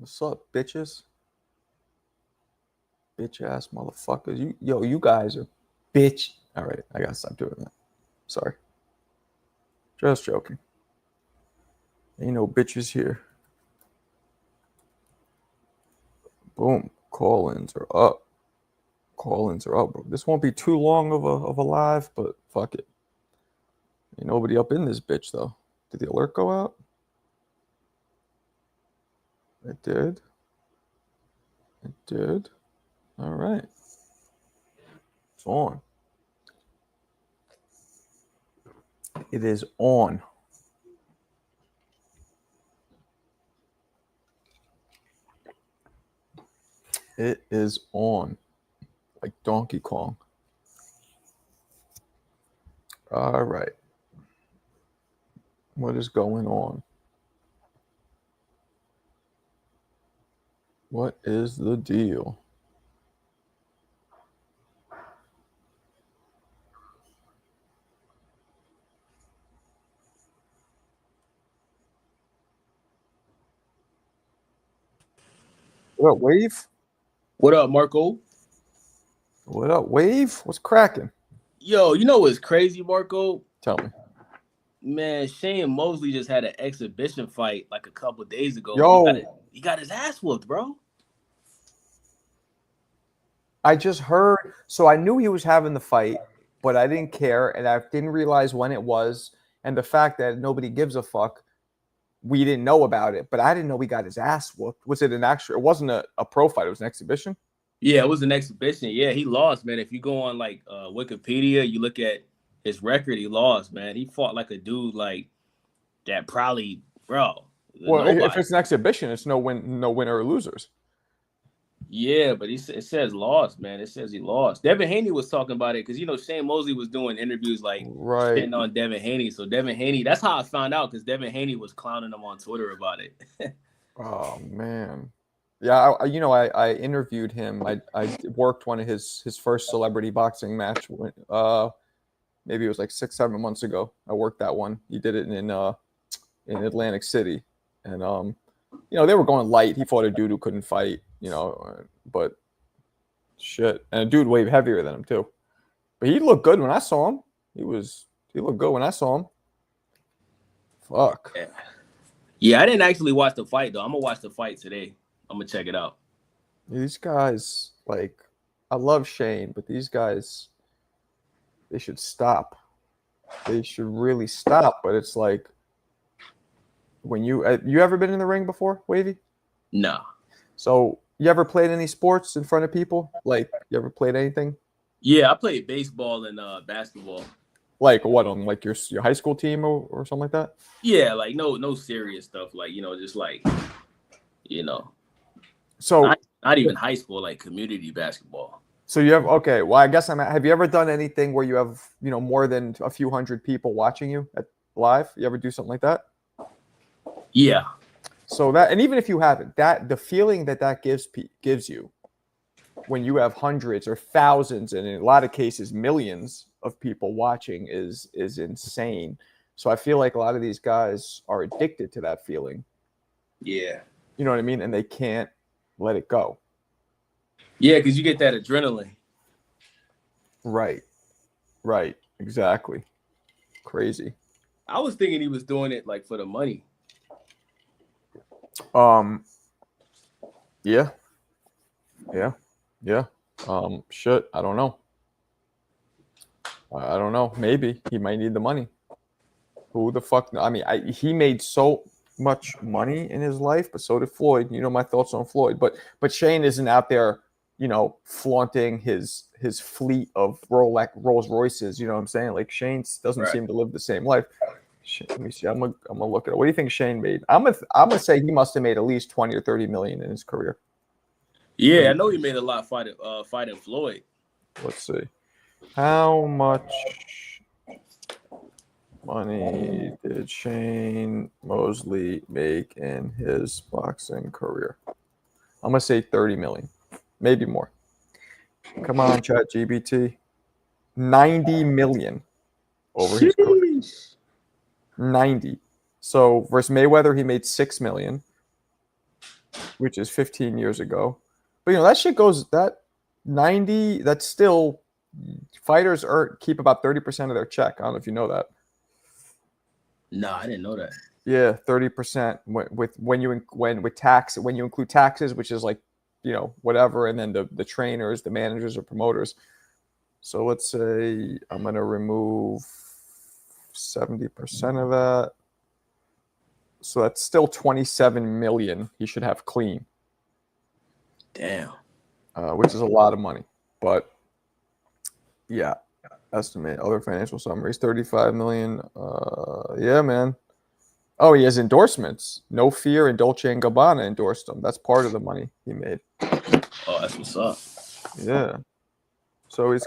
What's up, bitches? Bitch ass motherfuckers. You guys are bitch. All right, I gotta stop doing that. Sorry. Just joking. Ain't no bitches here. Boom. Call-ins are up. Call-ins are up, bro. This won't be too long of a live, but fuck it. Ain't nobody up in this bitch though. Did the alert go out? It did. It did. All right. It's on. It is on. It is on. Like Donkey Kong. All right. What is going on? What is the deal? What up, Wave? What up, Marco? What up, Wave? What's cracking? Yo, you know what's crazy, Marco? Tell me. Man, Shane Mosley just had an exhibition fight like a couple days ago. Yo. He got his ass whooped, bro. I just heard. So I knew he was having the fight, but I didn't care, and I didn't realize when it was. And the fact that nobody gives a fuck, we didn't know about it. But I didn't know he got his ass whooped. Was it an actual? It wasn't a pro fight. It was an exhibition. Yeah, it was an exhibition. Yeah, he lost, man. If you go on like Wikipedia, you look at his record, he lost, man. He fought like a dude like that probably, bro. Well, if it's an exhibition, it's no winner or losers. Yeah, but it says lost, man. It says he lost. Devin Haney was talking about it because, you know, Shane Mosley was doing interviews like shitting on Devin Haney. So Devin Haney, that's how I found out, because Devin Haney was clowning him on Twitter about it. Oh, man. Yeah, I interviewed him. I worked one of his first celebrity boxing match. Maybe it was like 6-7 months ago. I worked that one. He did it in Atlantic City, and they were going light. He fought a dude who couldn't fight, but shit, and a dude way heavier than him too. But he looked good when I saw him. He looked good when I saw him. Fuck. Yeah, I didn't actually watch the fight though. I'm gonna watch the fight today. I'm gonna check it out. These guys, like, I love Shane, but these guys, they should stop. They should really stop. But it's like, when you ever been in the ring before, Wavy? No. So you ever played any sports in front of people? Like, you ever played anything? Yeah, I played baseball and basketball. Like what, on like your high school team or something like that? Yeah, like no serious stuff. Like, just like, So not even high school, like community basketball. So you have, okay, well, I guess have you ever done anything where you have, more than a few hundred people watching you live? You ever do something like that? Yeah. So that, and even if you haven't, the feeling that gives you when you have hundreds or thousands, and in a lot of cases millions of people watching is insane. So I feel like a lot of these guys are addicted to that feeling. Yeah. You know what I mean? And they can't let it go. Yeah, because you get that adrenaline. Right. Exactly. Crazy. I was thinking he was doing it like for the money. Yeah. Shit. I don't know. Maybe he might need the money. Who the fuck? I mean, he made so much money in his life, but so did Floyd. You know my thoughts on Floyd, but Shane isn't out there, flaunting his fleet of Rolls Royces. You know what I'm saying? Like, Shane doesn't seem to live the same life. Let me see. I'm gonna look at it. What do you think Shane made? I'm gonna say he must have made at least 20 or 30 million in his career. Yeah, I know he made a lot fighting Floyd. Let's see. How much money did Shane Mosley make in his boxing career? I'm gonna say 30 million, maybe more. Come on, ChatGPT. 90 million over his career. 90. So versus Mayweather, he made 6 million. which is 15 years ago. But that shit goes that 90. That's still fighters keep about 30% of their check. I don't know if you know that. No, I didn't know that. Yeah, 30% when you include taxes, which is like whatever, and then the trainers, the managers, or promoters. So let's say I'm gonna remove 70% of that. So that's still 27 million he should have clean. Damn. Which is a lot of money. But yeah, estimate other financial summaries, 35 million. Yeah, man. Oh, he has endorsements. No Fear and Dolce & Gabbana endorsed him. That's part of the money he made. Oh, that's what's up. Yeah. So his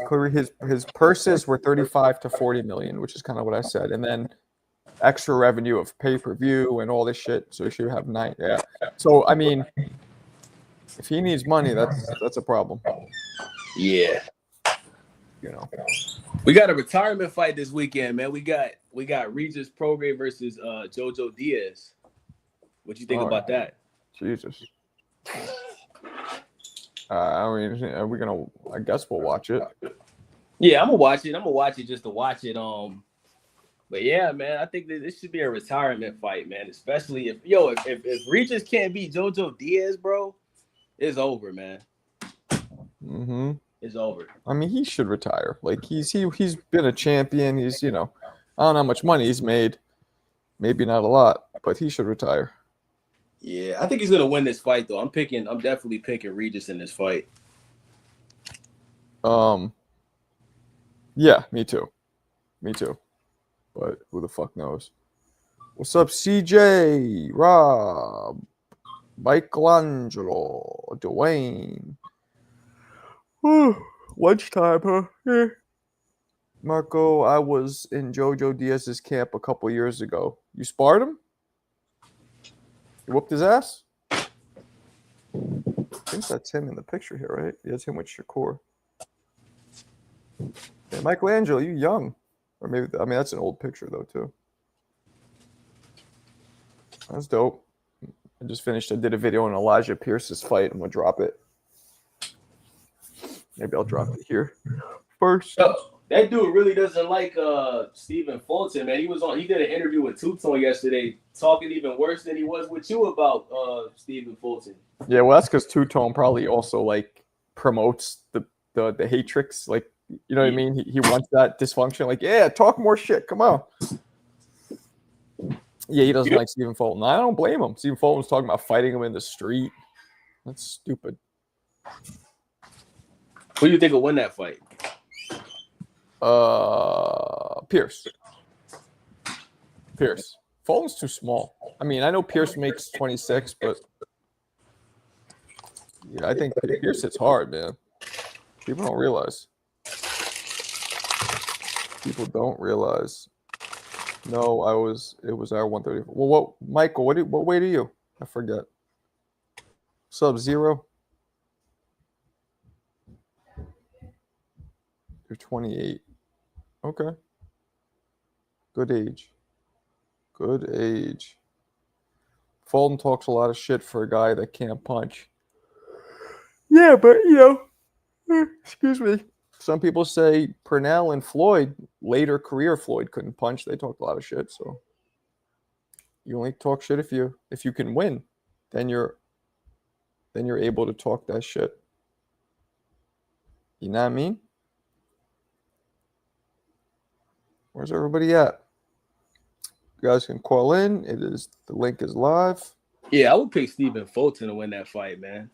purses were 35 to 40 million, which is kind of what I said. And then extra revenue of pay-per-view and all this shit. So he should have 9. Yeah. So I mean, if he needs money, that's a problem. Yeah. We got a retirement fight this weekend, man. We got Regis Prograis versus Jojo Diaz. What you think about that? Jesus. I mean, are we gonna? I guess we'll watch it. Yeah, I'm gonna watch it. I'm gonna watch it just to watch it. But yeah, man, I think that this should be a retirement fight, man. Especially if Regis can't beat Jojo Diaz, bro, it's over, man. Mm-hmm. It's over. I mean, he should retire. Like he's been a champion. He's I don't know how much money he's made. Maybe not a lot, but he should retire. Yeah, I think he's gonna win this fight though. I'm definitely picking Regis in this fight. Yeah, me too. But who the fuck knows? What's up, CJ, Rob, Michelangelo, Dwayne? Lunchtime, huh? Yeah. Marco, I was in Jojo Diaz's camp a couple years ago. You sparred him? You whooped his ass? I think that's him in the picture here, right? Yeah, it's him with Shakur. Yeah, Michelangelo, you young. Or maybe, I mean, that's an old picture, though, too. That's dope. I did a video on Elijah Pierce's fight. I'm going to drop it. Maybe I'll drop it here first. That dude really doesn't like Stephen Fulton, man. He did an interview with Two-Tone yesterday, talking even worse than he was with you about Stephen Fulton. Yeah, well, that's because Two-Tone probably also like promotes the hatrix. Like, you know what I mean? He wants that dysfunction. Like, yeah, talk more shit. Come on. Yeah, he doesn't like Stephen Fulton. I don't blame him. Stephen Fulton was talking about fighting him in the street. That's stupid. Who do you think will win that fight? Pierce. Fulton's too small. I mean, I know Pierce makes 26, but yeah, I think Pierce hits hard, man. People don't realize. No, it was our 134. Well, Michael, what weight are you? I forget. Sub-Zero? You're 28. Okay. Good age. Fulton talks a lot of shit for a guy that can't punch. Yeah, but excuse me. Some people say Purnell and Floyd, later career Floyd, couldn't punch. They talked a lot of shit. So you only talk shit if you can win. Then you're able to talk that shit. You know what I mean? Where's everybody at? You guys can call in. The link is live. Yeah, I would pick Stephen Fulton to win that fight, man.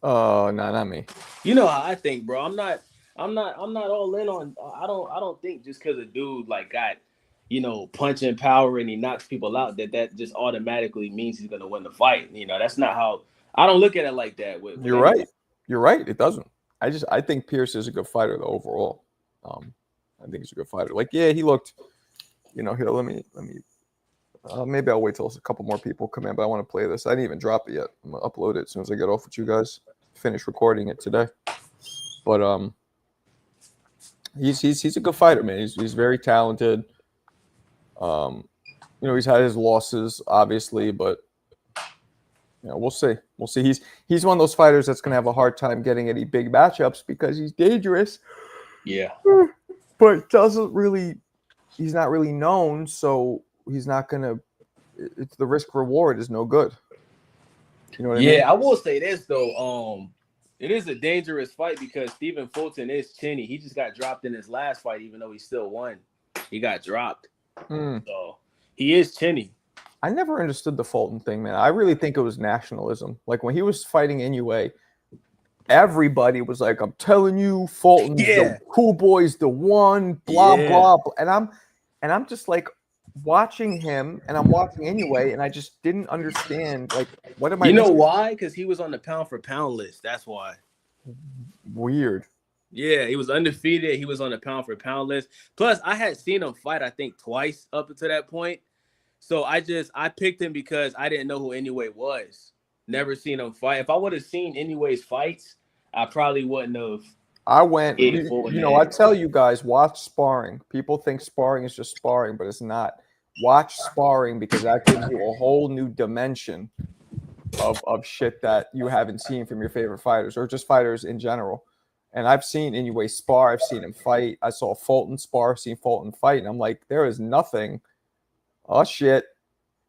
Oh, no, not me. You know how I think, bro. I'm not all in on. I don't think just because a dude like got, punching power and he knocks people out that just automatically means he's gonna win the fight. That's not how. I don't look at it like that. You're right. You're right. It doesn't. I think Pierce is a good fighter though overall. I think he's a good fighter. Like, yeah, he looked. Here, let me. Maybe I'll wait till a couple more people come in, but I want to play this. I didn't even drop it yet. I'm gonna upload it as soon as I get off with you guys. Finish recording it today. But he's a good fighter, man. He's very talented. He's had his losses, obviously, but Yeah, we'll see. We'll see. He's one of those fighters that's gonna have a hard time getting any big matchups because he's dangerous. Yeah. But he's not really known, so he's not gonna. It's the risk reward is no good. You know what I mean? Yeah, I will say this though. It is a dangerous fight because Stephen Fulton is chinny. He just got dropped in his last fight, even though he still won. He got dropped. So he is chinny. I never understood the Fulton thing, man. I really think it was nationalism. Like when he was fighting Inoue, everybody was like, "I'm telling you, Fulton's the cool boy's the one." Blah blah. And I'm just like watching him, and I'm watching Inoue, and I just didn't understand. Like, what am I? You know why? Because he was on the pound for pound list. That's why. Weird. Yeah, he was undefeated. He was on the pound for pound list. Plus, I had seen him fight, I think, twice up until that point. So I picked him because I didn't know who Inoue was. Never seen him fight. If I would have seen Inoue's fights, I probably wouldn't have. I went, I tell you guys, watch Sparring. People think Sparring is just sparring, but it's not. Watch Sparring because that gives you a whole new dimension of shit that you haven't seen from your favorite fighters or just fighters in general. And I've seen Inoue spar. I've seen him fight. I saw Fulton spar, seen Fulton fight. And I'm like, there is nothing. Oh, shit.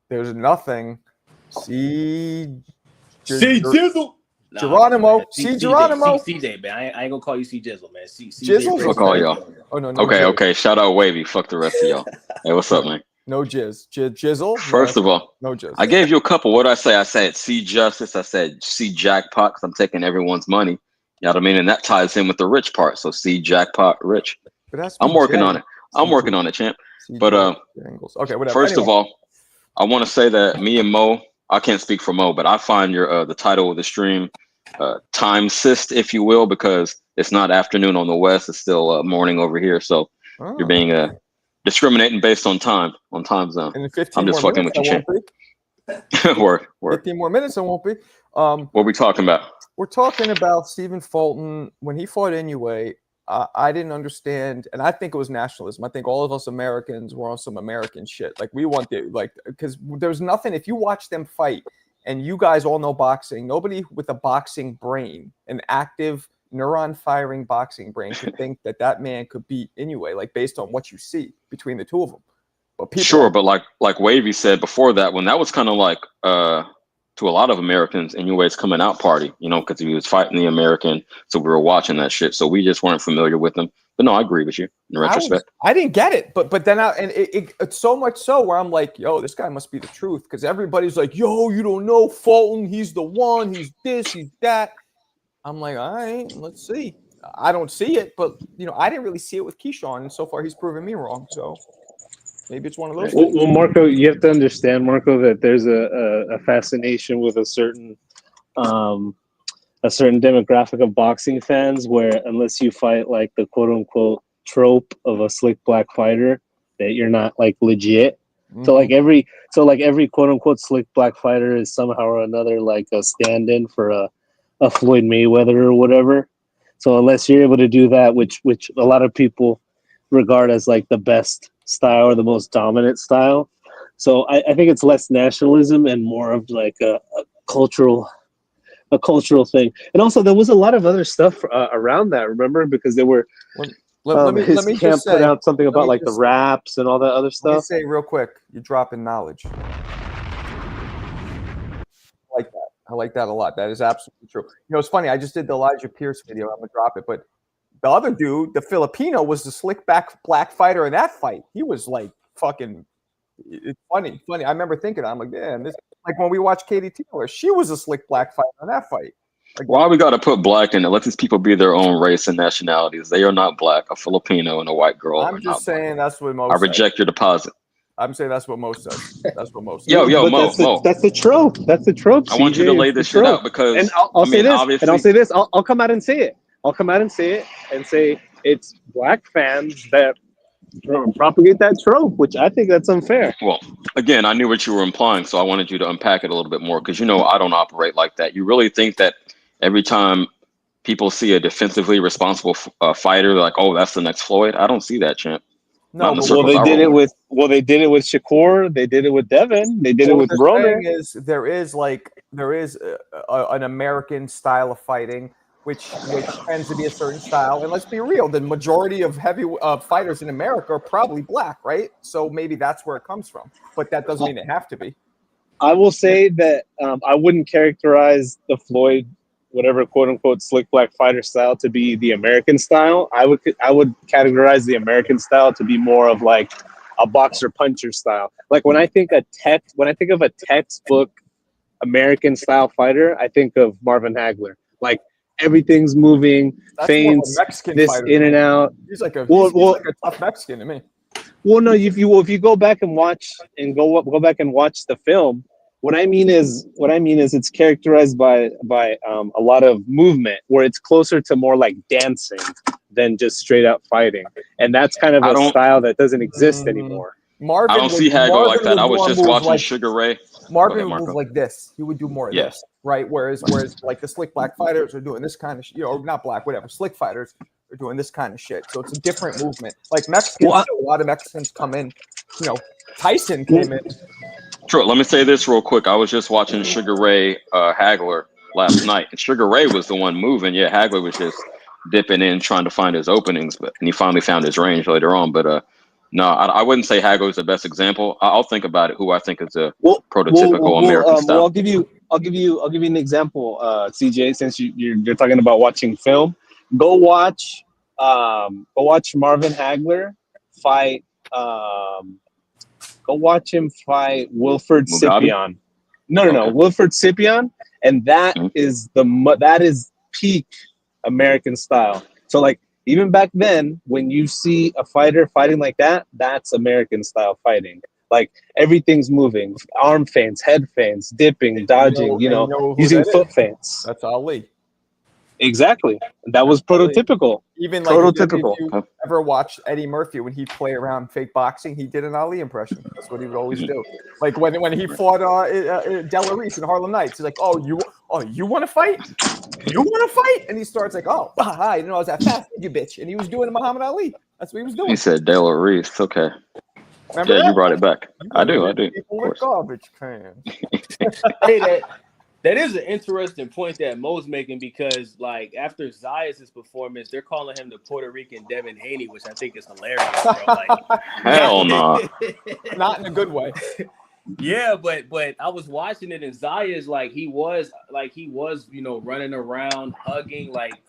There's nothing. See Jizzle. Geronimo. See Geronimo. CJ, man. I ain't gonna call you C Jizzle, man. Jizzle? Fuck all y'all. Oh, no. Okay. Shout out Wavy. Fuck the rest of y'all. Hey, what's up, man? No jizz. Jizzle? First of all, no jizz. I gave you a couple. What did I say? I said C Justice. I said C Jackpot because I'm taking everyone's money. You know what I mean? And that ties in with the rich part. So C Jackpot Rich. I'm working on it. I'm working on it, champ. But okay, whatever. First of all, I want to say that me and Mo, I can't speak for Mo, but I find your the title of the stream time cyst, if you will, because it's not afternoon on the west, it's still morning over here. So you're being discriminating based on time zone. And in 15 I'm just fucking with you, champ. Word. 15 more minutes, I won't be. What are we talking about? We're talking about Stephen Fulton when he fought Inoue. I didn't understand, and I think it was nationalism. I think all of us Americans were on some American shit. Like we want because there's nothing. If you watch them fight, and you guys all know boxing, nobody with a boxing brain, an active neuron firing boxing brain, could think that man could beat Inoue, like based on what you see between the two of them. But people, but like Wavy said before that, when that was kind of like to a lot of Americans, Inoue's coming out party, because he was fighting the American, so we were watching that shit. So we just weren't familiar with him. But no, I agree with you in retrospect. I didn't get it, but then it's so much so where I'm like, yo, this guy must be the truth, because everybody's like, yo, you don't know Fulton, he's the one, he's this, he's that. I'm like, all right, let's see. I don't see it, but I didn't really see it with Keyshawn, and so far he's proven me wrong. So maybe it's one of those. Well, Marco, you have to understand, Marco, that there's a fascination with a certain demographic of boxing fans where unless you fight like the quote unquote trope of a slick black fighter, that you're not like legit. Mm-hmm. So like every quote unquote slick black fighter is somehow or another like a stand-in for a Floyd Mayweather or whatever. So unless you're able to do that, which a lot of people regard as like the best style or the most dominant style. So I think it's less nationalism and more of like a cultural thing. And also there was a lot of other stuff around that, remember? Because there were let me camp just put out something about like the raps and all that other stuff. Let me say real quick, you're dropping knowledge. I like that a lot. That is absolutely true. It's funny. I just did the Elijah Pierce video. I'm gonna drop it, but the other dude, the Filipino, was the slick back black fighter in that fight. He was like fucking. It's funny. I remember thinking, I'm like, damn, this like when we watched Katie Taylor, she was a slick black fighter in that fight. Like, why we got to put black in it? Let these people be their own race and nationalities. They are not black. A Filipino and a white girl. I'm just saying black. That's what most. I reject your deposit. I'm saying that's what most says. That's what most. Yo, Mo. That's the trope. That's the trope. I want you to lay this shit out because. And I'll say this. I'll come out and say it. I'll come out and say it and say it's black fans that propagate that trope, which I think that's unfair. Well, again, I knew what you were implying, so I wanted you to unpack it a little bit more because I don't operate like that. You really think that every time people see a defensively responsible fighter, they're like, oh, that's the next Floyd? I don't see that, champ. No, they did it with Shakur. They did it with Devin. They did it with Broner. There is an American style of fighting, which tends to be a certain style. And let's be real, the majority of heavy fighters in America are probably black, right? So maybe that's where it comes from. But that doesn't mean it have to be. I will say that I wouldn't characterize the Floyd, whatever quote unquote slick black fighter style, to be the American style. I would categorize the American style to be more of like a boxer puncher style. Like when I think of a textbook American style fighter, I think of Marvin Hagler. Like everything's moving, feints, this fighter, in and out. He's like a tough Mexican to me. Well, no, if you go back and watch the film, what I mean is it's characterized by a lot of movement, where it's closer to more like dancing than just straight up fighting, and that's kind of a style that doesn't exist anymore. I don't see Hagler like that. I was just watching Sugar Ray. Marvin would move like this. He would do more of this, right? Whereas like the slick black fighters are doing this kind of, not black, whatever. Slick fighters are doing this kind of shit. So it's a different movement. Like Mexicans, a lot of Mexicans come in. Tyson came in. True. Let me say this real quick. I was just watching Sugar Ray Hagler last night, and Sugar Ray was the one moving. Yeah, Hagler was just dipping in, trying to find his openings, and he finally found his range later on. But no, I wouldn't say Hagler is the best example. I'll think about it. Who I think is a prototypical American style. Well, I'll give you an example, CJ. Since you're talking about watching film, go watch Marvin Hagler fight. Go watch him fight Wilfred Scipion. No, Wilfred Scipion, and that is peak American style. So like even back then, when you see a fighter fighting like that, that's American style fighting. Like everything's moving, arm feints, head feints, dipping, dodging, using foot feints. That's Ali. Exactly. That was prototypical. Even like prototypical. If you ever watched Eddie Murphy when he'd play around fake boxing, he did an Ali impression. That's what he would always do. Like when he fought Della Reese in Harlem Nights, he's like, "Oh, you want to fight? You want to fight?" And he starts like, "Oh, I didn't know I was that fast, you bitch." And he was doing Muhammad Ali. That's what he was doing. He said Della Reese. Okay. Remember that? You brought it back. I do. People with garbage cans. Hey, that is an interesting point that Mo's making, because like after Zayas' performance, they're calling him the Puerto Rican Devin Haney, which I think is hilarious, bro. Like, hell no. Not in a good way. Yeah, but I was watching it, and Zayas he was running around, hugging, like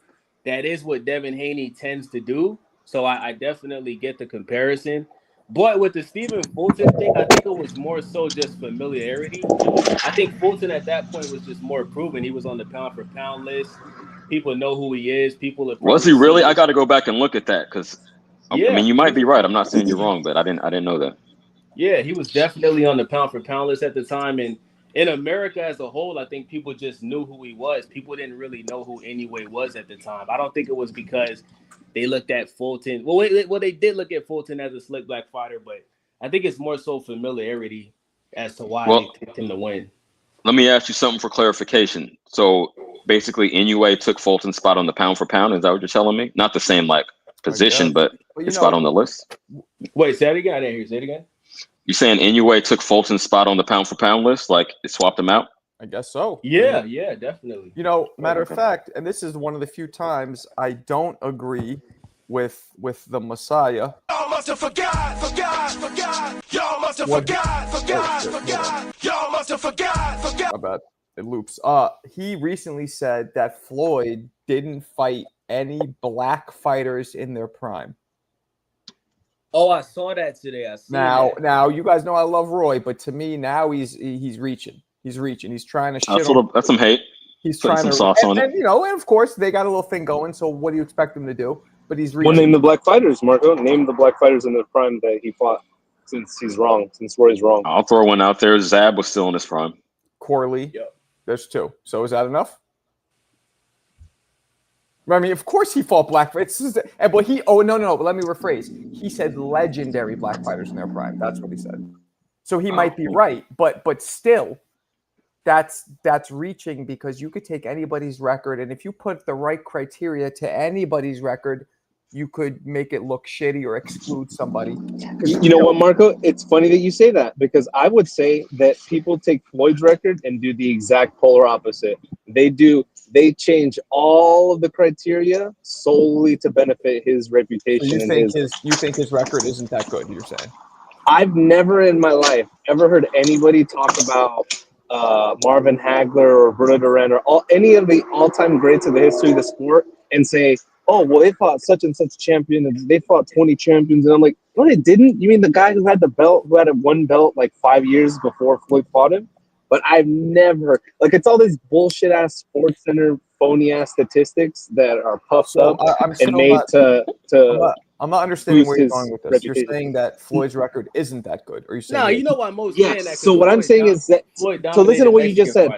that is what Devin Haney tends to do. So I definitely get the comparison. But with the Stephen Fulton thing, I think it was more so just familiarity. I think Fulton at that point was just more proven. He was on the pound for pound list. People know who he is. Was he really? I got to go back and look at that, because I mean, you might be right. I'm not saying you're wrong, but I didn't know that. Yeah, he was definitely on the pound for pound list at the time, and in America as a whole, I think people just knew who he was. People didn't really know who Anyway was at the time. I don't think it was because they looked at Fulton. Well, they did look at Fulton as a slick black fighter, but I think it's more so familiarity as to why they picked him to win. Let me ask you something for clarification. So basically, Inoue took Fulton's spot on the pound for pound. Is that what you're telling me? Not the same position, but his spot on the list. Wait, say that again. I didn't hear you. Say it again. You saying Inoue took Fulton's spot on the pound for pound list? Like it swapped him out? I guess so. Yeah, definitely. Matter of fact, and this is one of the few times I don't agree with the Messiah. Y'all must have forgot. Y'all must have forgot. Y'all must have forgot. About it loops. He recently said that Floyd didn't fight any black fighters in their prime. Oh, I saw that today. Now you guys know I love Roy, but to me now he's reaching. He's trying to shit. That's some hate. He's trying some to sauce on it. And of course they got a little thing going. So what do you expect him to do? But he's reaching. Well, name the black fighters, Marco. Name the black fighters in their prime that he fought. Since Roy's wrong. I'll throw one out there. Zab was still in his prime. Corley. Yep. There's two. So is that enough? I mean, of course he fought black fighters. But let me rephrase. He said legendary black fighters in their prime. That's what he said. So he might be right, but still, that's reaching, because you could take anybody's record, and if you put the right criteria to anybody's record, you could make it look shitty or exclude somebody. You know what, Marco? It's funny that you say that because I would say that people take Floyd's record and do the exact polar opposite. They change all of the criteria solely to benefit his reputation. So you think his record isn't that good? You're saying? I've never in my life ever heard anybody talk about Marvin Hagler or Roberto Duran or any of the all-time greats of the history of the sport and say, oh, well, they fought such and such champion, and they fought 20 champions. And I'm like, no, they didn't. You mean the guy who had the belt, who had one belt like 5 years before Floyd fought him? But I've never, like, it's all these bullshit-ass Sports Center, phony-ass statistics that are puffed up and made I'm not understanding where you're going with this. Reputation. You're saying that Floyd's record isn't that good, or you saying? No, you know why most saying that. So what I'm saying is that. So listen to what you just said.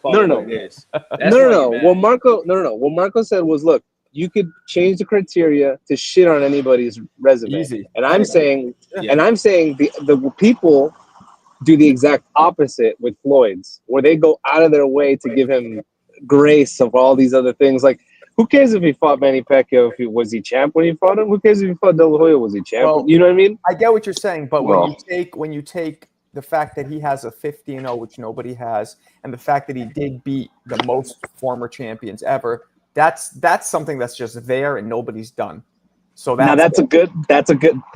No. What Marco said was, look, you could change the criteria to shit on anybody's resume. Easy. And I'm saying, the people do the exact opposite with Floyd's, where they go out of their way to give him grace of all these other things, like. Who cares if he fought Manny Pacquiao? Was he champ when he fought him? Who cares if he fought De La Hoya? Was he champ? Well, you know what I mean? I get what you're saying, but when you take the fact that he has a 50-0, which nobody has, and the fact that he did beat the most former champions ever, that's something that's just there and nobody's done. So that's a good.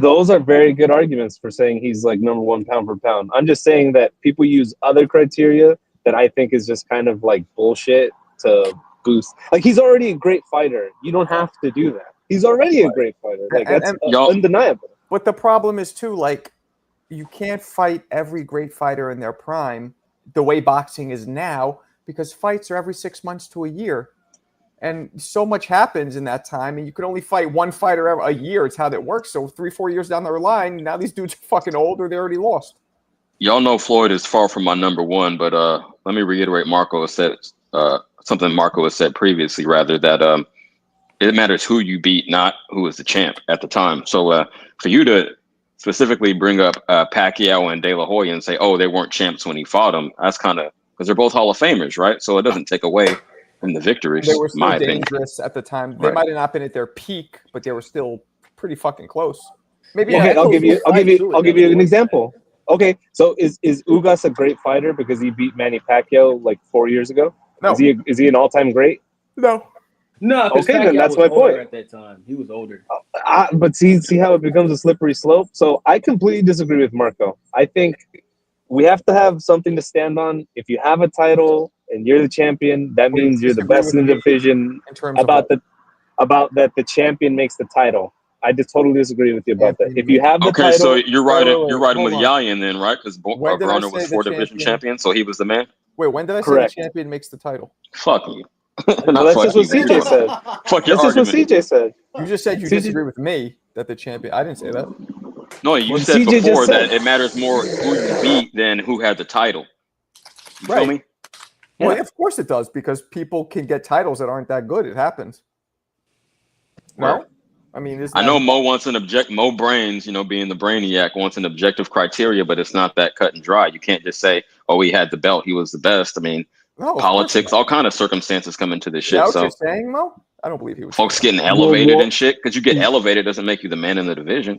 Those are very good arguments for saying he's like number one pound for pound. I'm just saying that people use other criteria that I think is just kind of like bullshit to boost. Like, he's already a great fighter. You don't have to do that. He's already a great fighter. Like, that's undeniable. But the problem is too, like, you can't fight every great fighter in their prime the way boxing is now, because fights are every 6 months to a year, and so much happens in that time, and you can only fight one fighter a year. It's how that works. So 3-4 years down the line, now these dudes are fucking old or they already lost. Y'all know Floyd is far from my number one, but let me reiterate Marco said something Marco has said previously, rather, that it matters who you beat, not who is the champ at the time. So for you to specifically bring up Pacquiao and De La Hoya and say, oh, they weren't champs when he fought them, that's kind of because they're both Hall of Famers, right? So it doesn't take away from the victories. They were still dangerous at the time. They might have not been at their peak, but they were still pretty fucking close. Maybe. Okay, I'll give you an example. Okay, so is Ugas a great fighter because he beat Manny Pacquiao like 4 years ago? No. Is he an all-time great? No. Okay, then that's my point. At that time, he was older. But see how it becomes a slippery slope. So I completely disagree with Marco. I think we have to have something to stand on. If you have a title and you're the champion, that means you're the best in the division. About that, the champion makes the title. I just totally disagree with you about that. If you have the title, so you're riding with Yayan then, right? Because Broner was 4 division champion, so he was the man. Wait, when did I say the champion makes the title? Fuck you. That's just what CJ said. Fuck your argument. That's just what CJ said. You just said you disagree with me that the champion. I didn't say that. No, you said CJ before that it matters more who you beat than who had the title. You feel me? Well, yeah, of course it does, because people can get titles that aren't that good. It happens. Right. No? I mean, I know Mo wants Mo Brains, being the brainiac, wants an objective criteria, but it's not that cut and dry. You can't just say, oh, he had the belt, he was the best. I mean, politics, all kind of circumstances come into this shit. What you're saying, Mo? I don't believe he was. Folks getting elevated and shit, because you get elevated doesn't make you the man in the division.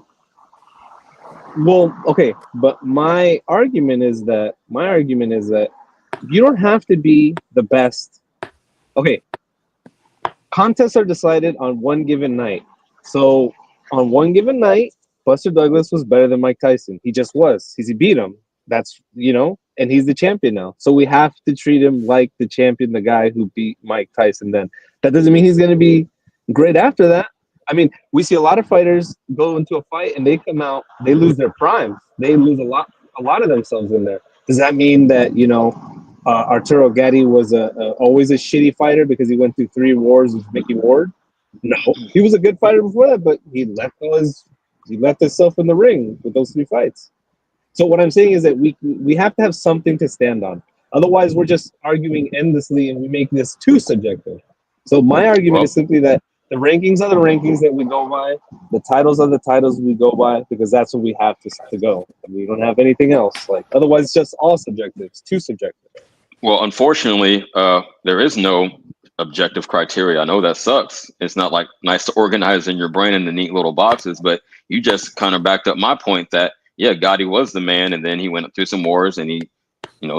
Well, okay, but my argument is that you don't have to be the best. Okay, contests are decided on one given night. So on one given night, Buster Douglas was better than Mike Tyson. He just was. He beat him. That's, and he's the champion now. So we have to treat him like the champion, the guy who beat Mike Tyson then. That doesn't mean he's going to be great after that. I mean, we see a lot of fighters go into a fight and they come out, they lose their prime. They lose a lot of themselves in there. Does that mean that, Arturo Gatti was always a shitty fighter because he went through 3 wars with Mickey Ward? No, he was a good fighter before that, but he left himself in the ring with those 3 fights. So what I'm saying is that we have to have something to stand on. Otherwise, we're just arguing endlessly and we make this too subjective. So my argument is simply that the rankings are the rankings that we go by. The titles are the titles we go by, because that's what we have to go. And we don't have anything else. Like, otherwise, it's just all subjective. It's too subjective. Well, unfortunately, there is no objective criteria. I know that sucks. It's not like nice to organize in your brain into neat little boxes, but you just kind of backed up my point that yeah, Gotti was the man, and then he went through some wars and he,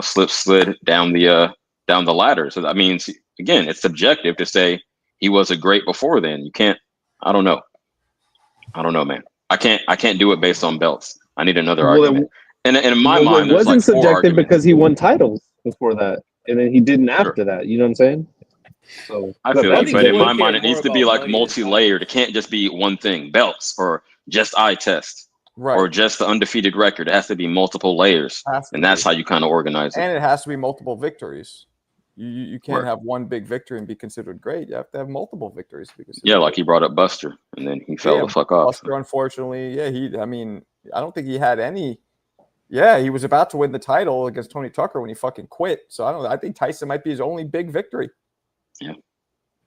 slid down the ladder. So that means again, it's subjective to say he was a great before then. You can't. I don't know, man. I can't do it based on belts. I need another argument. And in my mind, it there's wasn't like four subjective arguments. because he won titles before that, and then he didn't after that. You know what I'm saying? So I feel you, but in my mind, it cared needs more to be about like money than multi-layered. It can't just be one thing, belts or just eye test, or just the undefeated record. It has to be multiple layers, and that's how you kind of organize it. And it has to be multiple victories. You can't have one big victory and be considered great. You have to have multiple victories. Like he brought up Buster, and then he fell the fuck off. Buster, unfortunately, I don't think he had any. Yeah, he was about to win the title against Tony Tucker when he fucking quit. So I think Tyson might be his only big victory. Yeah.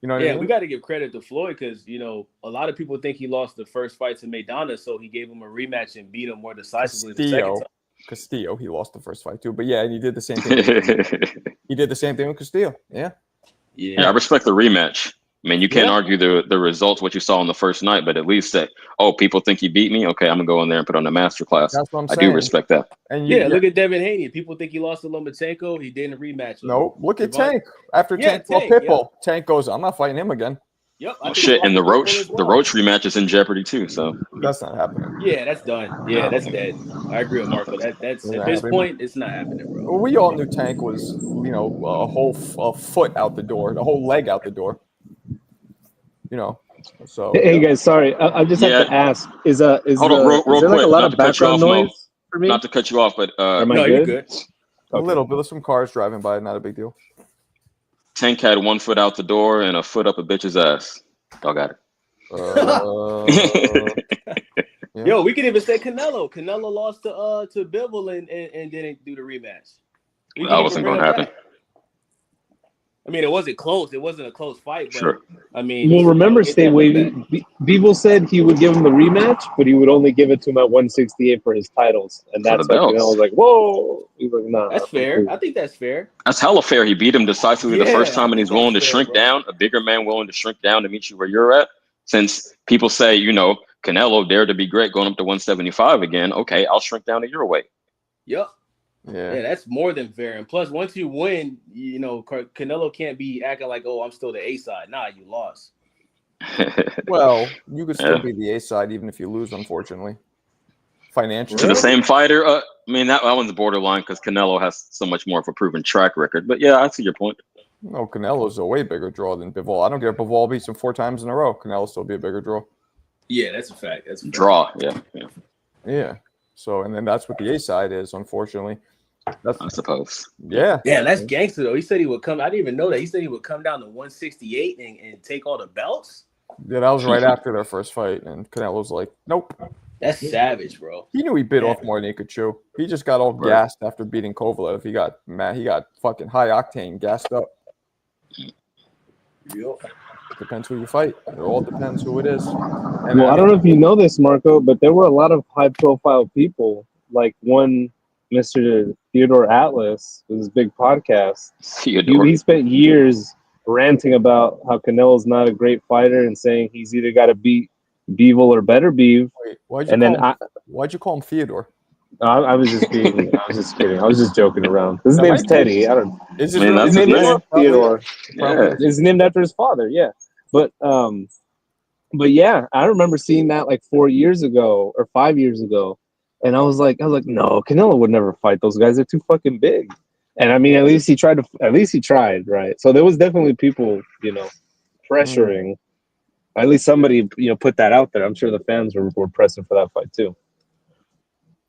You know what I mean? We got to give credit to Floyd because, a lot of people think he lost the first fight to Maidana, so he gave him a rematch and beat him more decisively the second time. Castillo, he lost the first fight too. But yeah, and he did the same thing. He did the same thing with Castillo. Yeah. I respect the rematch. I mean, you can't argue the results, what you saw on the first night, but at least say, oh, people think he beat me. Okay, I'm going to go in there and put on a masterclass. That's what I'm saying. I do respect that. And look at Devin Haney. People think he lost to Lomachenko. He didn't rematch. No, look at Tank. After Tank fought Pitbull, Tank goes, I'm not fighting him again. Yep. And the Roach rematch is in jeopardy too. So that's not happening. Yeah, that's done. Yeah, that's dead. I agree with Marco. That's at this point, it's not happening, bro. Well, we all knew Tank was, a foot out the door, the whole leg out the door. So hey guys, sorry, I just have to ask: is there real quick, like a lot of background noise for me? Not to cut you off, but you're good. A little bit of some cars driving by, not a big deal. Tank had 1 foot out the door and a foot up a bitch's ass. Y'all got it. Yo, we could even say Canelo. Canelo lost to Bivol and didn't do the rematch. That wasn't going to happen. I mean, it wasn't close. It wasn't a close fight. But, sure. I mean, well, remember, Bivol said he would give him the rematch, but he would only give it to him at 168 for his titles, and that's why Canelo was like, "Whoa!" He was like, "Nah." That's fair. I think that's fair. That's hella fair. He beat him decisively the first time, and he's willing to shrink down. A bigger man willing to shrink down to meet you where you're at. Since people say, Canelo dared to be great, going up to 175 again. Okay, I'll shrink down to your weight. Yep. Yeah, that's more than fair. And plus, once you win, Canelo can't be acting like, "Oh, I'm still the A side." Nah, you lost. Well, you could still be the A side even if you lose, unfortunately. Financially, to the same fighter. I mean, that one's borderline because Canelo has so much more of a proven track record. But yeah, I see your point. No, Canelo's a way bigger draw than Bivol. I don't care if Bivol beats him 4 times in a row. Canelo still be a bigger draw. Yeah, that's a fact. That's a fact. Draw. Yeah. So, and then that's what the A side is, unfortunately. I suppose. Yeah. Yeah, that's gangster though. He said he would come. I didn't even know that. He said he would come down to 168 and take all the belts. Yeah, that was right after their first fight, and Canelo's like, "Nope." That's savage, bro. He knew he bit off more than he could chew. He just got all gassed after beating Kovalev. He got mad. He got fucking high octane, gassed up. Yep. Depends who you fight. It all depends who it is. And I don't know if you know this, Marco, but there were a lot of high-profile people, like one Mr. Theodore Atlas with his big podcast. He spent years ranting about how Canelo's not a great fighter and saying he's either got to beat Bivol or better Beav. Why'd you call him Theodore? I was just kidding. I was just joking around. His name's Teddy. I don't. His name is Theodore. Yeah. It's named after his father. Yeah, but yeah, I remember seeing that like 4 years ago or 5 years ago, and I was like, no, Canelo would never fight those guys. They're too fucking big. And I mean, at least he tried, right? So there was definitely people, pressuring. At least somebody, put that out there. I'm sure the fans were pressing for that fight too.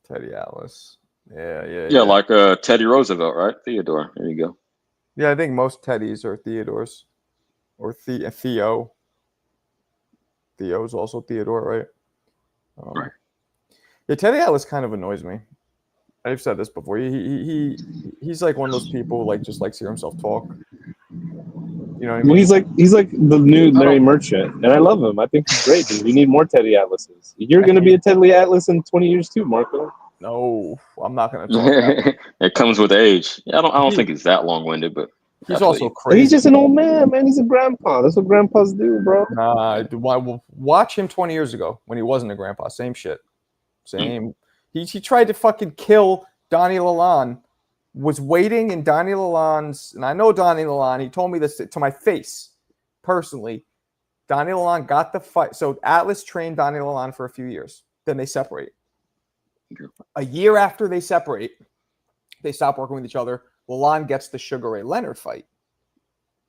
Teddy Atlas. Yeah. Like Teddy Roosevelt, right? Theodore. There you go. Yeah, I think most Teddys are Theodores. Or Theo. Theo's also Theodore, right? Right. Yeah, Teddy Atlas kind of annoys me. I've said this before. He's like one of those people who just likes to hear himself talk. You know what I mean? Well, he's like the new Larry Merchant, and I love him. I think he's great, dude. We need more Teddy Atlases. You're going to be a Teddy Atlas in 20 years too, Marco. No, I'm not going to talk that. It comes with age. Yeah, I don't think he's that long-winded, but He's also But crazy. he's just an old man, man. He's a grandpa. That's what grandpas do, bro. Watch him 20 years ago when he wasn't a grandpa. Same shit. Same. He tried to fucking kill Donnie Lalonde. Was waiting in Donnie Lalonde's, and I know Donnie Lalonde. He told me this to my face personally. Donnie Lalonde got the fight. So Atlas trained Donnie Lalonde for a few years. Then they separate. A year after they separate, they stop working with each other. Lalonde gets the Sugar Ray Leonard fight,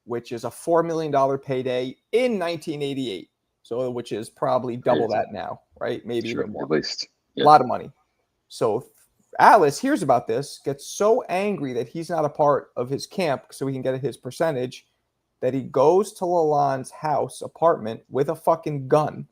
which is a $4 million payday in 1988. So, which is probably double that now, right? Maybe even more. At least. A lot of money. So Atlas hears about this, gets so angry that he's not a part of his camp so he can get his percentage, that he goes to Lalonde's house apartment with a fucking gun,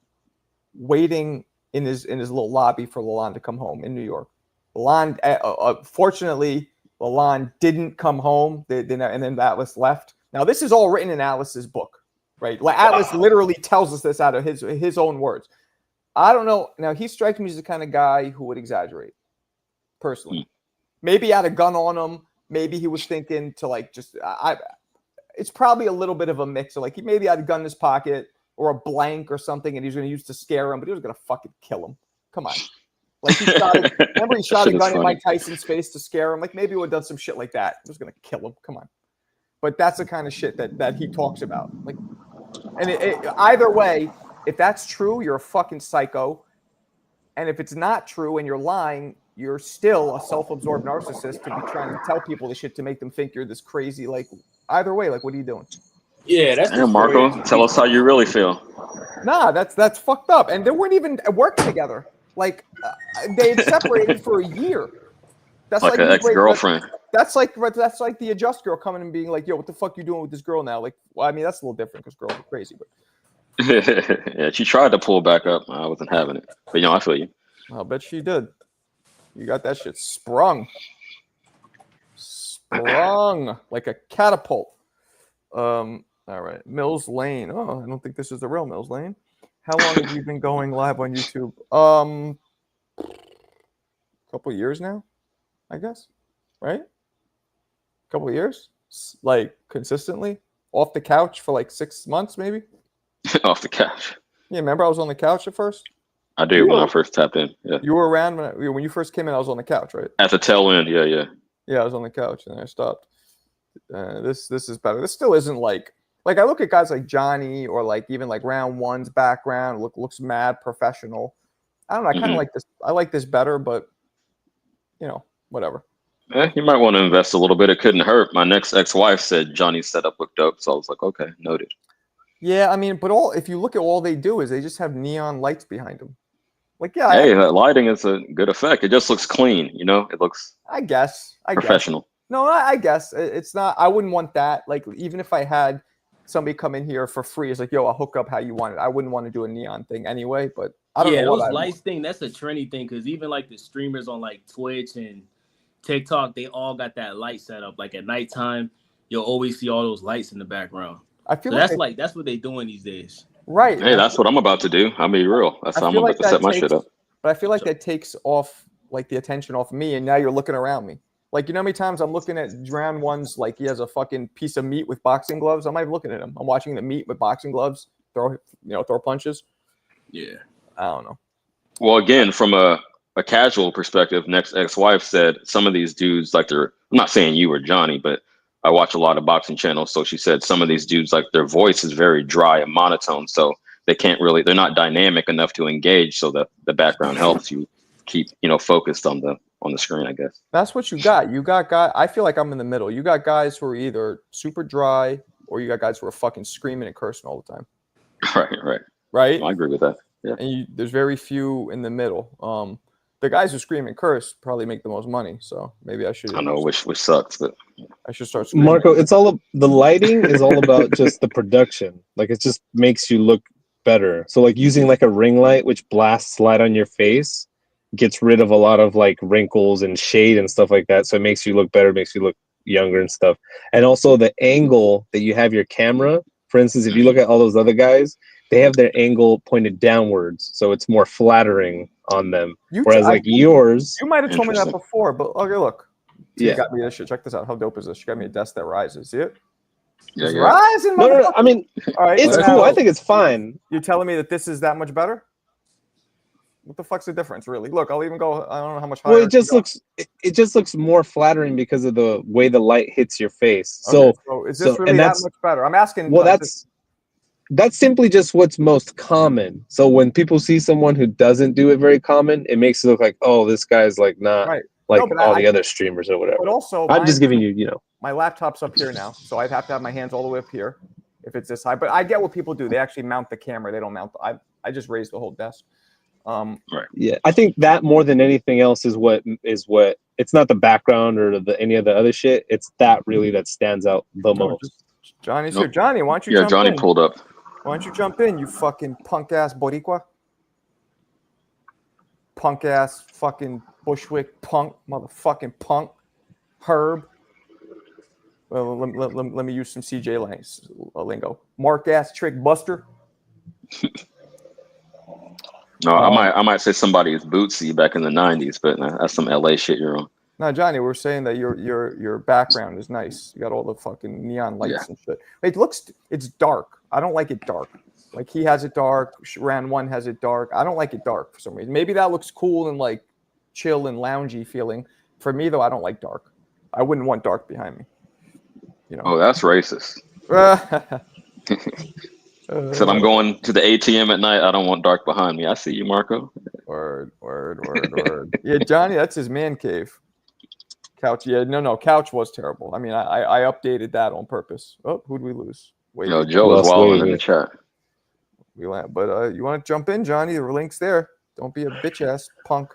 waiting in his little lobby for Lalonde to come home in New York. Lalonde, fortunately, Lalonde didn't come home, and then Atlas left. Now, this is all written in Atlas's book, right? Atlas literally tells us this out of his own words. I don't know. Now, he strikes me as the kind of guy who would exaggerate, personally. Maybe he had a gun on him. Maybe he was thinking to it's probably a little bit of a mix. So he maybe had a gun in his pocket or a blank or something, and he was going to use to scare him, but he was going to fucking kill him. Come on. Remember he shot a gun in Mike Tyson's face to scare him? Maybe he would have done some shit like that. He was going to kill him. Come on. But that's the kind of shit that he talks about. And either way, if that's true, you're a fucking psycho. And if it's not true and you're lying, you're still a self-absorbed narcissist to be trying to tell people this shit to make them think you're this crazy. Either way, what are you doing? Yeah, that's Marco, tell us how you really feel. Nah, that's fucked up. And they weren't even working together. They had separated for a year. That's like an ex-girlfriend. That's like the adjust girl coming and being like, "Yo, what the fuck you doing with this girl now?" That's a little different because girls are crazy. But yeah, she tried to pull back up. I wasn't having it. But I feel you. I'll bet she did. You got that shit sprung like a catapult. All right, Mills Lane. Oh, I don't think this is the real Mills Lane. How long have you been going live on YouTube? A couple years now, I guess. Right? A couple years, consistently off the couch for 6 months, maybe. Off the couch. Yeah, remember I was on the couch at first. I do when I first tapped in. Yeah. You were around when you first came in. I was on the couch, right? At the tail end, yeah. Yeah, I was on the couch and I stopped. This is better. This still isn't I look at guys like Johnny or even round one's background looks mad professional. I don't know. I kind of like this. I like this better, but whatever. You might want to invest a little bit. It couldn't hurt. My next ex-wife said Johnny's setup looked dope, so I was like, okay, noted. Yeah, I mean, but if you look at all they do is they just have neon lights behind them. That lighting is a good effect. It just looks clean, It looks. I guess professional. No, I guess it's not. I wouldn't want that. Even if I had somebody come in here for free, it's yo, I'll hook up how you want it. I wouldn't want to do a neon thing anyway. But I don't know. Those lights thing, that's a trendy thing because even the streamers on Twitch and TikTok, they all got that light set up. At nighttime, you'll always see all those lights in the background. I feel that's what they're doing these days. Right. Hey, that's what I'm about to do. I'll be real. That's how I'm about to set my shit up. But I feel like that takes off the attention off me, and now you're looking around me. You know how many times I'm looking at round ones he has a fucking piece of meat with boxing gloves? I'm not even looking at him. I'm watching the meat with boxing gloves throw punches. Yeah. I don't know. Well, again, from a casual perspective, next ex-wife said some of these dudes I'm not saying you or Johnny, but I watch a lot of boxing channels. So she said some of these dudes, their voice is very dry and monotone. So they're not dynamic enough to engage. So the background helps you keep, focused on the screen, I guess. That's what you got. You got guys. I feel like I'm in the middle. You got guys who are either super dry or you got guys who are fucking screaming and cursing all the time. Right. I agree with that. Yeah. And there's very few in the middle. The guys who scream and curse probably make the most money. So maybe I should. I know which sucks, but I should start screaming. Marco, the lighting is all about just the production. It just makes you look better. So using a ring light, which blasts light on your face, gets rid of a lot of wrinkles and shade and stuff like that. So it makes you look better, makes you look younger and stuff. And also the angle that you have your camera. For instance, if you look at all those other guys, they have their angle pointed downwards, so it's more flattering on them. Whereas yours, you might have told me that before, but okay, look. Yeah. You got me this shit. Check this out. How dope is this? She got me a desk that rises. See it? Yeah, It's yeah. rising, No. I mean, all right, it's so cool. now I think it's fine. you're telling me that this is that much better? What the fuck's the difference, really? Look, I'll even go. I don't know how much higher. Well, it just looks more flattering because of the way the light hits your face. Okay, so is this really that much better? I'm asking. Well, that's simply just what's most common. So when people see someone who doesn't do it very common, it makes it look like, oh, this guy's like not right. like all the other streamers or whatever. But also, I'm just giving you, my laptop's up here now, so I'd have to have my hands all the way up here if it's this high. But I get what people do. They actually mount the camera. They don't mount. I just raise the whole desk. Right. Yeah, I think that more than anything else is what it's not the background or any of the other shit. It's that really that stands out the most. Johnny's here. Johnny, why don't you jump Johnny in? pulled up. Why don't you jump in, you fucking punk ass Boricua? Punk ass fucking Bushwick punk, motherfucking punk. Herb. Well, let me use some CJ lingo. Mark ass trick buster. No, I might say somebody is Bootsy back in the '90s, but that's some LA shit you're on. No, Johnny, we're saying that your background is nice. You got all the fucking neon lights and shit. It's dark. I don't like it dark. Like he has it dark. Round one has it dark. I don't like it dark for some reason. Maybe that looks cool and like chill and loungy feeling. For me though, I don't like dark. I wouldn't want dark behind me. Oh, that's racist. Said I'm going to the ATM at night. I don't want dark behind me. I see you, Marco. Word. Yeah, Johnny, that's his man cave. Couch. Yeah, no. Couch was terrible. I mean, I updated that on purpose. Oh, who'd we lose? Wait. Yo, Joe is wilding in the chat. But you want to jump in, Johnny? The link's there. Don't be a bitch ass punk.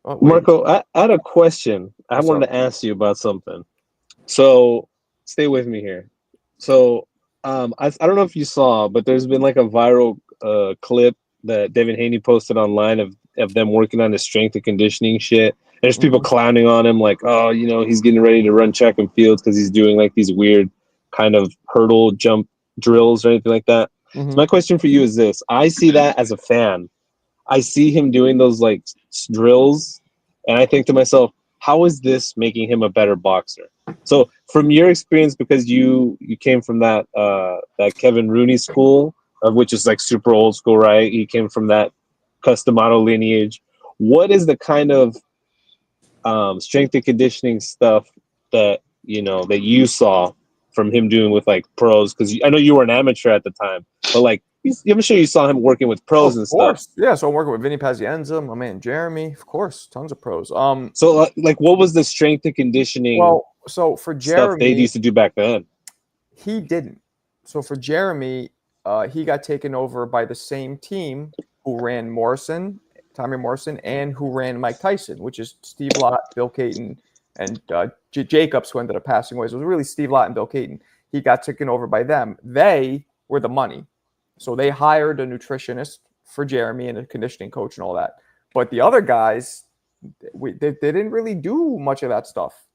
Oh, Marco, I had a question. I wanted to ask you about something. So stay with me here. So I don't know if you saw, but there's been like a viral clip that Devin Haney posted online of them working on the strength and conditioning shit. There's people clowning on him like, oh, he's getting ready to run track and fields because he's doing like these weird kind of hurdle jump drills or anything like that. So my question for you is this. I see that as a fan. I see him doing those like drills and I think to myself, how is this making him a better boxer? So from your experience, because you came from that Kevin Rooney school, which is like super old school, right? He came from that Customato lineage. What is the kind of strength and conditioning stuff that that you saw from him doing with like pros? Because I know you were an amateur at the time, but like I'm sure you saw him working with pros and stuff. Yeah, so I'm working with Vinny Pazienza, my man Jeremy, of course, tons of pros. So like, what was the strength and conditioning? Well, so for Jeremy, stuff they used to do back then, he didn't. So for Jeremy, he got taken over by the same team who ran Tommy Morrison, and who ran Mike Tyson, which is Steve Lott, Bill Caton, and Jacobs, who ended up passing away. So it was really Steve Lott and Bill Caton. He got taken over by them. They were the money. So they hired a nutritionist for Jeremy and a conditioning coach and all that. But the other guys, they didn't really do much of that stuff.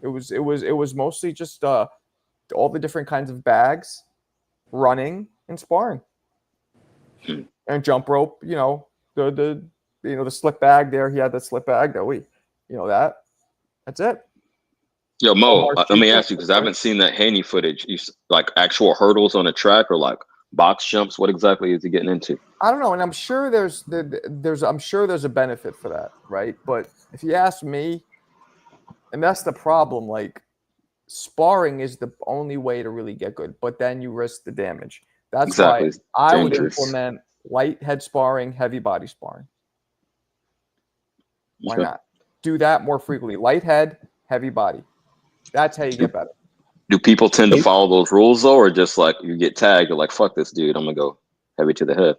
It was mostly just all the different kinds of bags, running and sparring, and jump rope. The slip bag there. He had that slip bag that that's it. Yo, Mo, let me ask you, because I haven't seen that Haney footage. You like actual hurdles on a track or like box jumps? What exactly is he getting into? I don't know, and I'm sure there's a benefit for that, right? But if you ask me, and that's the problem, like sparring is the only way to really get good, but then you risk the damage. That's why I would implement light head sparring, heavy body sparring. Why not? Do that more frequently. Light head, heavy body. That's how you get better. Do people tend to follow those rules though, or just like you get tagged, you're like, fuck this dude, I'm gonna go heavy to the head?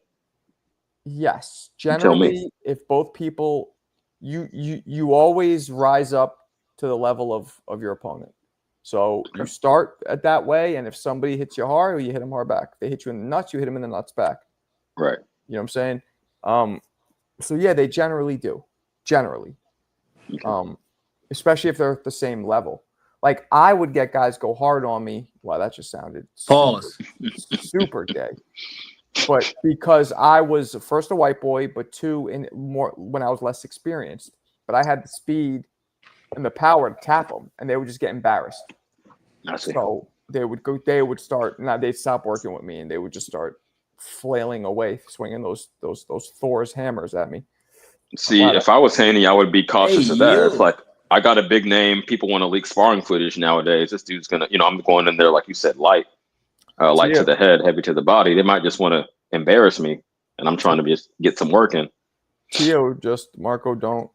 Yes. Generally, if both people, you always rise up to the level of your opponent. So you start at that way, and if somebody hits you hard, you hit them hard back. If they hit you in the nuts, you hit them in the nuts back. Right. You know what I'm saying? So yeah, they generally do. Generally. Especially if they're at the same level. Like I would get guys go hard on me. Wow, that just sounded super gay. But because I was first a white boy, but two in more when I was less experienced. But I had the speed and the power to tap them, and they would just get embarrassed. I see. So would start. Now they'd stop working with me, and they would just start flailing away, swinging those Thor's hammers at me. See, if I was Haney, I would be cautious of that. It's yo. like I got a big name. People want to leak sparring footage nowadays. This dude's gonna, I'm going in there like you said, light to the head, heavy to the body. They might just want to embarrass me, and I'm trying to just get some work in. Tio, just Marco, don't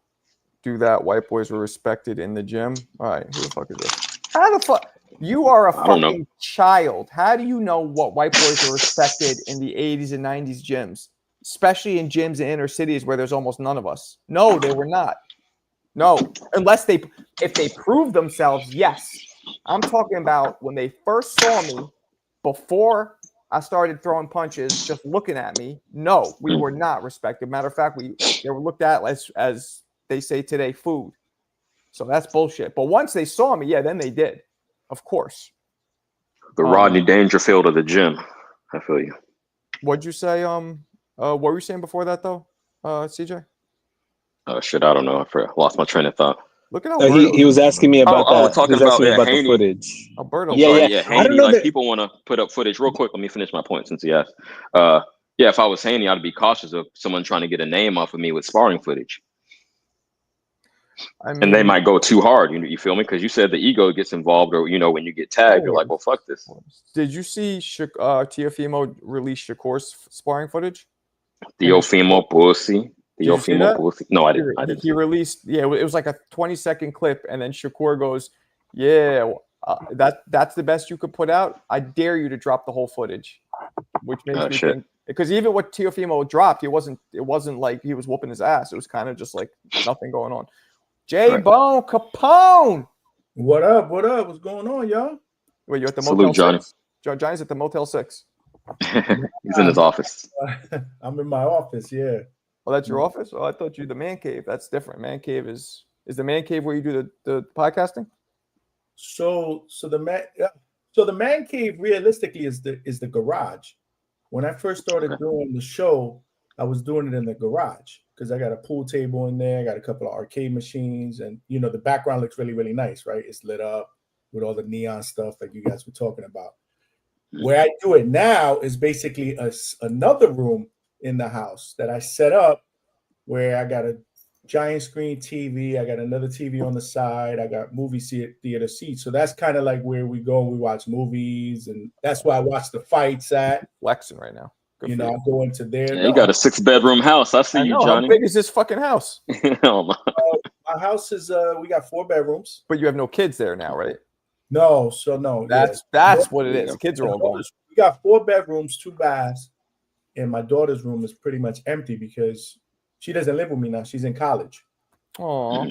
do that. White boys were respected in the gym. All right, who the fuck is this? How the fuck? You are a fucking child. How do you know what white boys were respected in the 80s and 90s gyms, especially in gyms in inner cities where there's almost none of us? No, they were not. No, unless if they prove themselves, yes. I'm talking about when they first saw me before I started throwing punches, just looking at me. No, we were not respected. Matter of fact, they were looked at as they say today, food. So that's bullshit. But once they saw me, yeah, then they did. Of course. The Rodney Dangerfield of the gym. I feel you. What'd you say? What were you saying before that though, CJ? Oh shit, I don't know. I lost my train of thought. Look at how he was asking me about that. Talking he was asking about, me about Haney. the footage. Alberto. Yeah, Haney, I don't know people want to put up footage. Real quick, let me finish my point since he asked. If I was Haney, I'd be cautious of someone trying to get a name off of me with sparring footage. I mean, and they might go too hard. You feel me? Because you said the ego gets involved, or when you get tagged, you're like, well, fuck this. Did you see Teofimo release Shakur's sparring footage? Teofimo pussy. Teofimo pussy. No, I didn't. He released. Yeah, it was like a 20-second clip, and then Shakur goes, "Yeah, that's the best you could put out. I dare you to drop the whole footage," which makes me think. Because even what Teofimo dropped, it wasn't like he was whooping his ass. It was kind of just like nothing going on. J-Bone Capone. What up? What's going on, y'all? Wait, you're at the Salute, Motel 6? Johnny's at the Motel 6. He's in his office. I'm in my office, yeah. Oh, that's your office? Oh, I thought you the man cave. That's different. Man cave is the man cave where you do the podcasting? So the man cave realistically is the garage. When I first started doing the show, I was doing it in the garage because I got a pool table in there. I got a couple of arcade machines, and the background looks really, really nice, right? It's lit up with all the neon stuff like you guys were talking about. Where I do it now is basically another room in the house that I set up where I got a giant screen TV. I got another TV on the side. I got movie theater seats. So that's kind of like where we go and we watch movies, and that's where I watch the fights at. Flexing right now. I go into there. Yeah, you got a 6-bedroom house. I see you, Johnny. How big is this fucking house? My house is we got 4 bedrooms. But you have no kids there now, right? No. That's what it is. Kids are all gone. We got 4 bedrooms, 2 baths, and my daughter's room is pretty much empty because she doesn't live with me now. She's in college. Oh.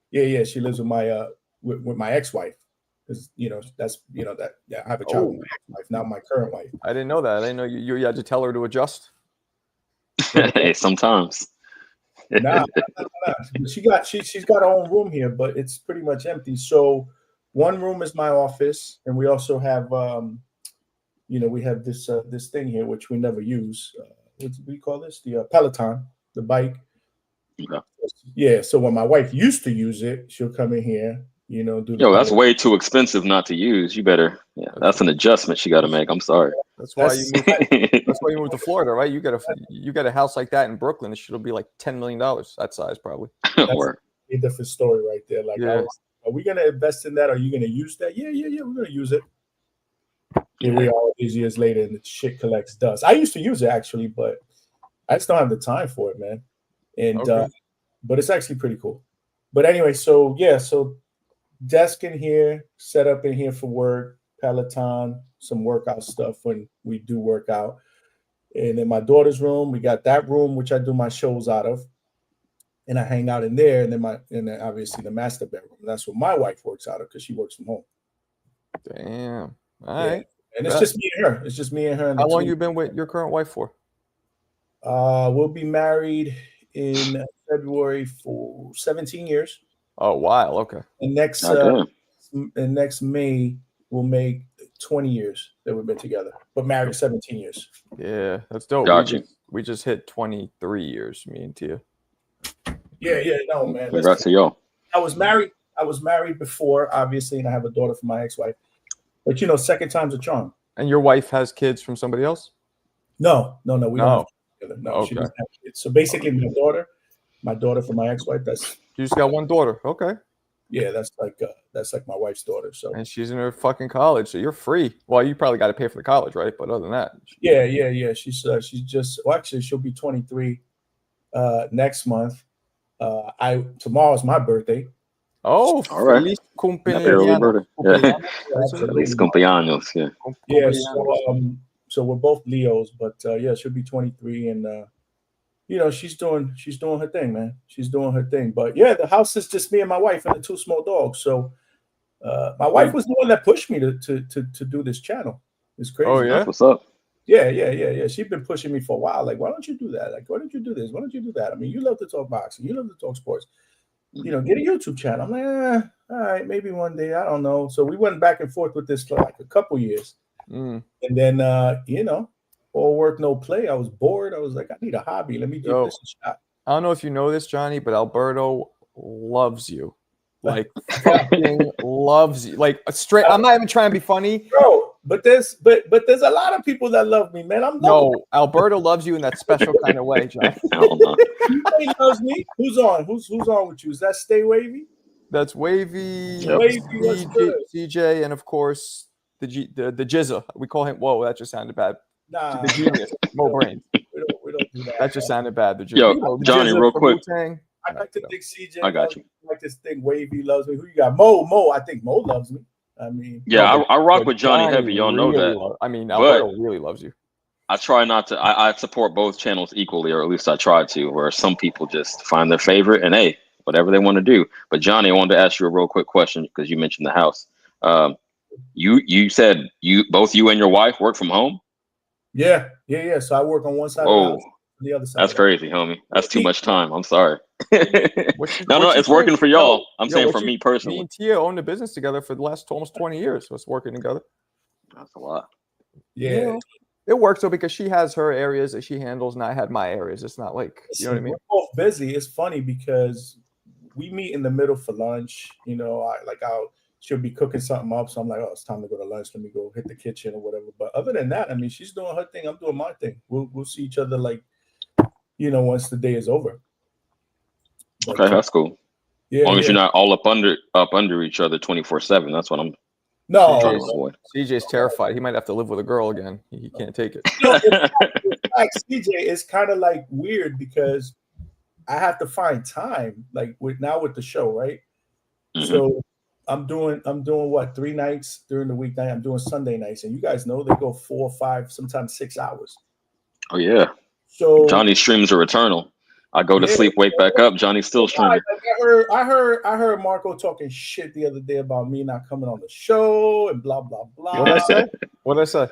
Yeah. She lives with my with my ex-wife. Because I have a child with my ex-wife, not my current wife. I didn't know that. I didn't know you had to tell her to adjust. Hey, sometimes. Nah. She's got her own room here, but it's pretty much empty. So one room is my office, and we also have we have this thing here which we never use. What do we call this? The Peloton, the bike. Yeah. So when my wife used to use it, she'll come in here. That's way too expensive not to use. You better, that's an adjustment she got to make. I'm sorry. That's why you moved to Florida, right? You got a house like that in Brooklyn. It should be like $10 million. That size, probably. That's a different story right there. Like, are we gonna invest in that? Are you gonna use that? Yeah. We're gonna use it. Here we are all these years later, and the shit collects dust. I used to use it actually, but I just don't have the time for it, man. And but it's actually pretty cool. But anyway, so desk in here, set up in here for work, Peloton, some workout stuff when we do work out. And in my daughter's room, we got that room which I do my shows out of, and I hang out in there. And then obviously the master bedroom. That's what my wife works out of because she works from home. Damn. All right. And it's just me and her. It's just me and her. How long you been with your current wife for? We'll be married in February for 17 years. Oh, wow. Okay. And next May we'll make 20 years that we've been together, but married 17 years. Yeah, that's dope. Gotcha. We just hit 23 years, me and Tia. Yeah, no, man. Congrats to y'all. I was married before, obviously, and I have a daughter from my ex-wife. But second time's a charm. And your wife has kids from somebody else? No. We don't have kids together. No, Okay. she doesn't have kids. So basically, my daughter from my ex-wife. You just got one daughter. Okay. Yeah, that's like my wife's daughter. So. And she's in her fucking college, so you're free. Well, you probably got to pay for the college, right? But other than that. Yeah. She's just. Well, actually, she'll be 23 next month. Tomorrow's my birthday. Oh, all right. Feliz cumpleaños. Feliz cumpleaños. Yeah. Yeah. So we're both Leos, but she'll be 23, and she's doing her thing, man. She's doing her thing. But yeah, the house is just me and my wife and the two small dogs. So my wife was the one that pushed me to do this channel. It's crazy. Oh yeah, what's up? Yeah. She's been pushing me for a while. Like, why don't you do that? Like, why don't you do this? Why don't you do that? I mean, you love to talk boxing. You love to talk sports. Get a YouTube channel. I'm like, all right, maybe one day. I don't know. So we went back and forth with this for like a couple years. And then, all work, no play. I was bored. I was like, I need a hobby. Let me give this a shot. I don't know if you know this, Johnny, but Alberto loves you. Like, fucking loves you. Like, straight. I'm not even trying to be funny. Bro, but there's a lot of people that love me, man. Alberto loves you in that special kind of way, Johnny. He loves me. Who's on with you? Is that Stay Wavy? That's Wavy. Yep. Wavy was good. CJ, and of course the Jizza. We call him. Whoa, that just sounded bad. Nah, the genius, Mo Brain. We don't do that. That just sounded bad. The Yo, Johnny, real quick. I like to think CJ. I got you. I like this thing. Wavy loves me. Who you got? Mo. I think Mo loves me. I mean, yeah, I rock with Johnny heavy. Y'all know that. Alberto really loves you. I try not to. I support both channels equally, or at least I try to. Where some people just find their favorite and hey, whatever they want to do. But Johnny, I wanted to ask you a real quick question because you mentioned the house. You said both you and your wife work from home. Yeah. So I work on one side of the house, on the other side. That's crazy, homie. That's too much time. I'm sorry. No, it's working for y'all. I'm saying for me personally. Me and Tia owned a business together for the last almost 20 years. So it's working together. That's a lot. Yeah. It works though because she has her areas that she handles and I had my areas. It's not like, you know what I mean? We're both busy. It's funny because we meet in the middle for lunch. She'll be cooking something up. So I'm like, oh, it's time to go to lunch. Let me go hit the kitchen or whatever. But other than that, I mean, she's doing her thing. I'm doing my thing. We'll see each other once the day is over. But, okay, that's cool. Yeah, as long as you're not all up under each other 24/7. That's what I'm trying to avoid. CJ's terrified. He might have to live with a girl again. He can't take it. In fact, CJ is kind of like weird because I have to find time, like with the show, right? Mm-hmm. So I'm doing what 3 nights during the weeknight. I'm doing Sunday nights, and you guys know they go 4, 5, sometimes 6 hours. Oh yeah. So Johnny's streams are eternal. I go to sleep, wake back up. Johnny's still streaming. I heard Marco talking shit the other day about me not coming on the show and blah blah blah. What did I say?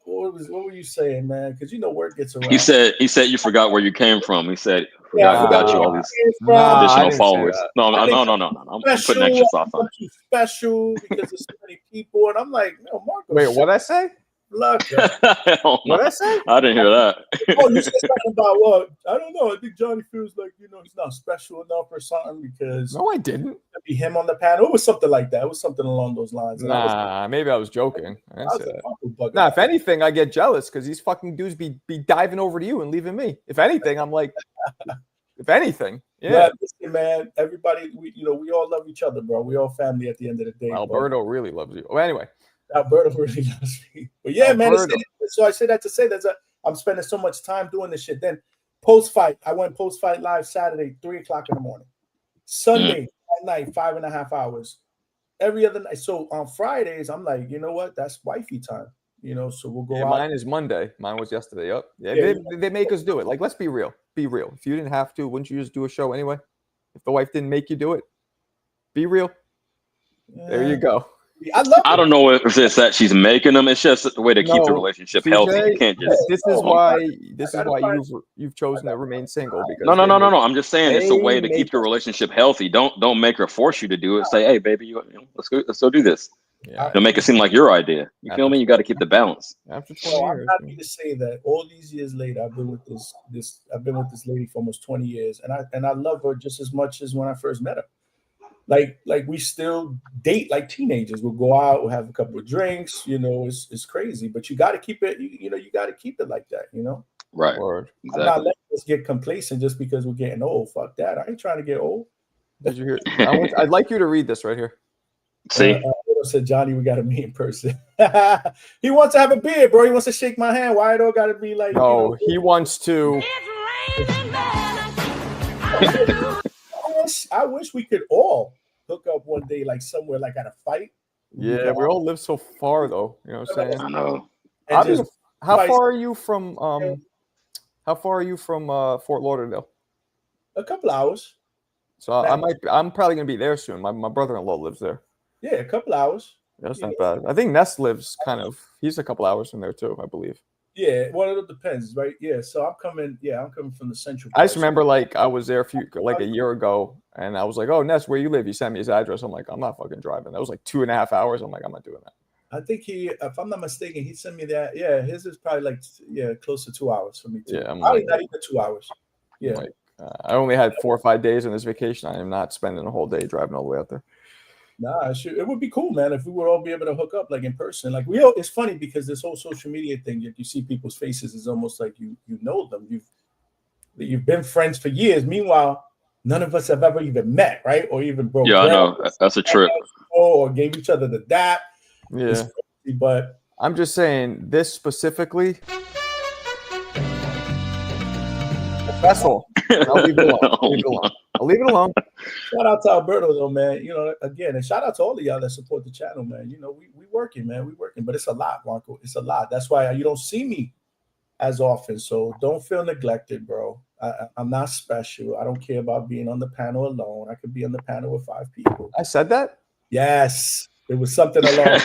What were you saying, man? Because word gets around. He said you forgot where you came from. He said forgot you all these additional followers. No. I'm putting extra sauce on. I'm too special because there's so many people, and I'm like, no, Marco. Wait, what'd I say? Look, what'd I say? I didn't hear that. You said something about what? I don't know. I think Johnny feels like he's not special enough or something because no, I didn't. Be him on the panel. It was something like that. It was something along those lines. Maybe I was joking. I didn't say that. If anything, I get jealous because these fucking dudes be diving over to you and leaving me. If anything, I'm like, if anything, yeah. Listen, man, everybody, we all love each other, bro. We all family at the end of the day. Alberto really loves you. Oh, anyway. Alberto really loves me. But yeah, man. So I say that to say that I'm spending so much time doing this shit. Then post-fight, I went post-fight live Saturday, 3:00 in the morning. Sunday at night, 5.5 hours. Every other night. So on Fridays, I'm like, you know what? That's wifey time. So we'll go out. Mine is Monday. Mine was yesterday. Yep. Yeah, they make us do it. Like, let's be real. Be real. If you didn't have to, wouldn't you just do a show anyway? If the wife didn't make you do it, be real. There you go. I don't know if it's that she's making them. It's just the way to keep the relationship healthy. You can't just. This is why you've chosen to remain single. Because no. I'm just saying it's a way to keep the relationship healthy. Don't make her force you to do it. Say, hey, baby, let's go do this. Yeah. Don't make it seem like your idea. You feel me? You got to keep the balance. After 20 years, I'm happy to say that all these years later, I've been with this lady for almost 20 years, and I love her just as much as when I first met her. like we still date like teenagers. We'll go out, we'll have a couple of drinks. You know, it's crazy, but you got to keep it. You know, you got to keep it like that. You know, Right. Word. Exactly. I'm not letting us get complacent just because we're getting old. Fuck that. I ain't trying to get old. Did you hear? I'd like you to read this right here. See, said Johnny, we got to meet in person. He wants to have a beer, bro. He wants to shake my hand. Why it all got to be like? No, he wants to. I wish we could all hook up one day, like somewhere, like at a fight. Yeah, we all live so far, though. You know what I'm saying? I know. How far are you from? How far are you from Fort Lauderdale? A couple hours. So I'm probably gonna be there soon. My brother-in-law lives there. Yeah, a couple hours. That's not bad. I think Ness lives he's a couple hours from there too, I believe. Yeah, well, it depends, right? Yeah, so I'm coming from the central. I just remember like I was there a year ago, and I was like, "Oh, Ness, where you live?" He sent me his address. I'm like, "I'm not fucking driving." That was like 2.5 hours. I'm like, "I'm not doing that." I think if I'm not mistaken, he sent me that. Yeah, his is probably like close to 2 hours for me too. Yeah, probably not even 2 hours. Yeah, like, I only had 4 or 5 days on this vacation. I am not spending a whole day driving all the way out there. Nah, it would be cool, man, if we would all be able to hook up like in person. Like it's funny because this whole social media thing, you see people's faces, is almost like you know them. You've been friends for years. Meanwhile, none of us have ever even met, right? Or even broke. Yeah, I know. That's a trip. Or gave each other the dap. Yeah, crazy, but I'm just saying this specifically. That's all. I'll leave it alone. I'll leave it alone. Shout out to Alberto, though, man. You know, again, and shout out to all of y'all that support the channel, man. You know, we working, man. We working, but it's a lot, Marco. It's a lot. That's why you don't see me as often. So don't feel neglected, bro. I'm not special. I don't care about being on the panel alone. I could be on the panel with 5 people. I said that? Yes. It was something along.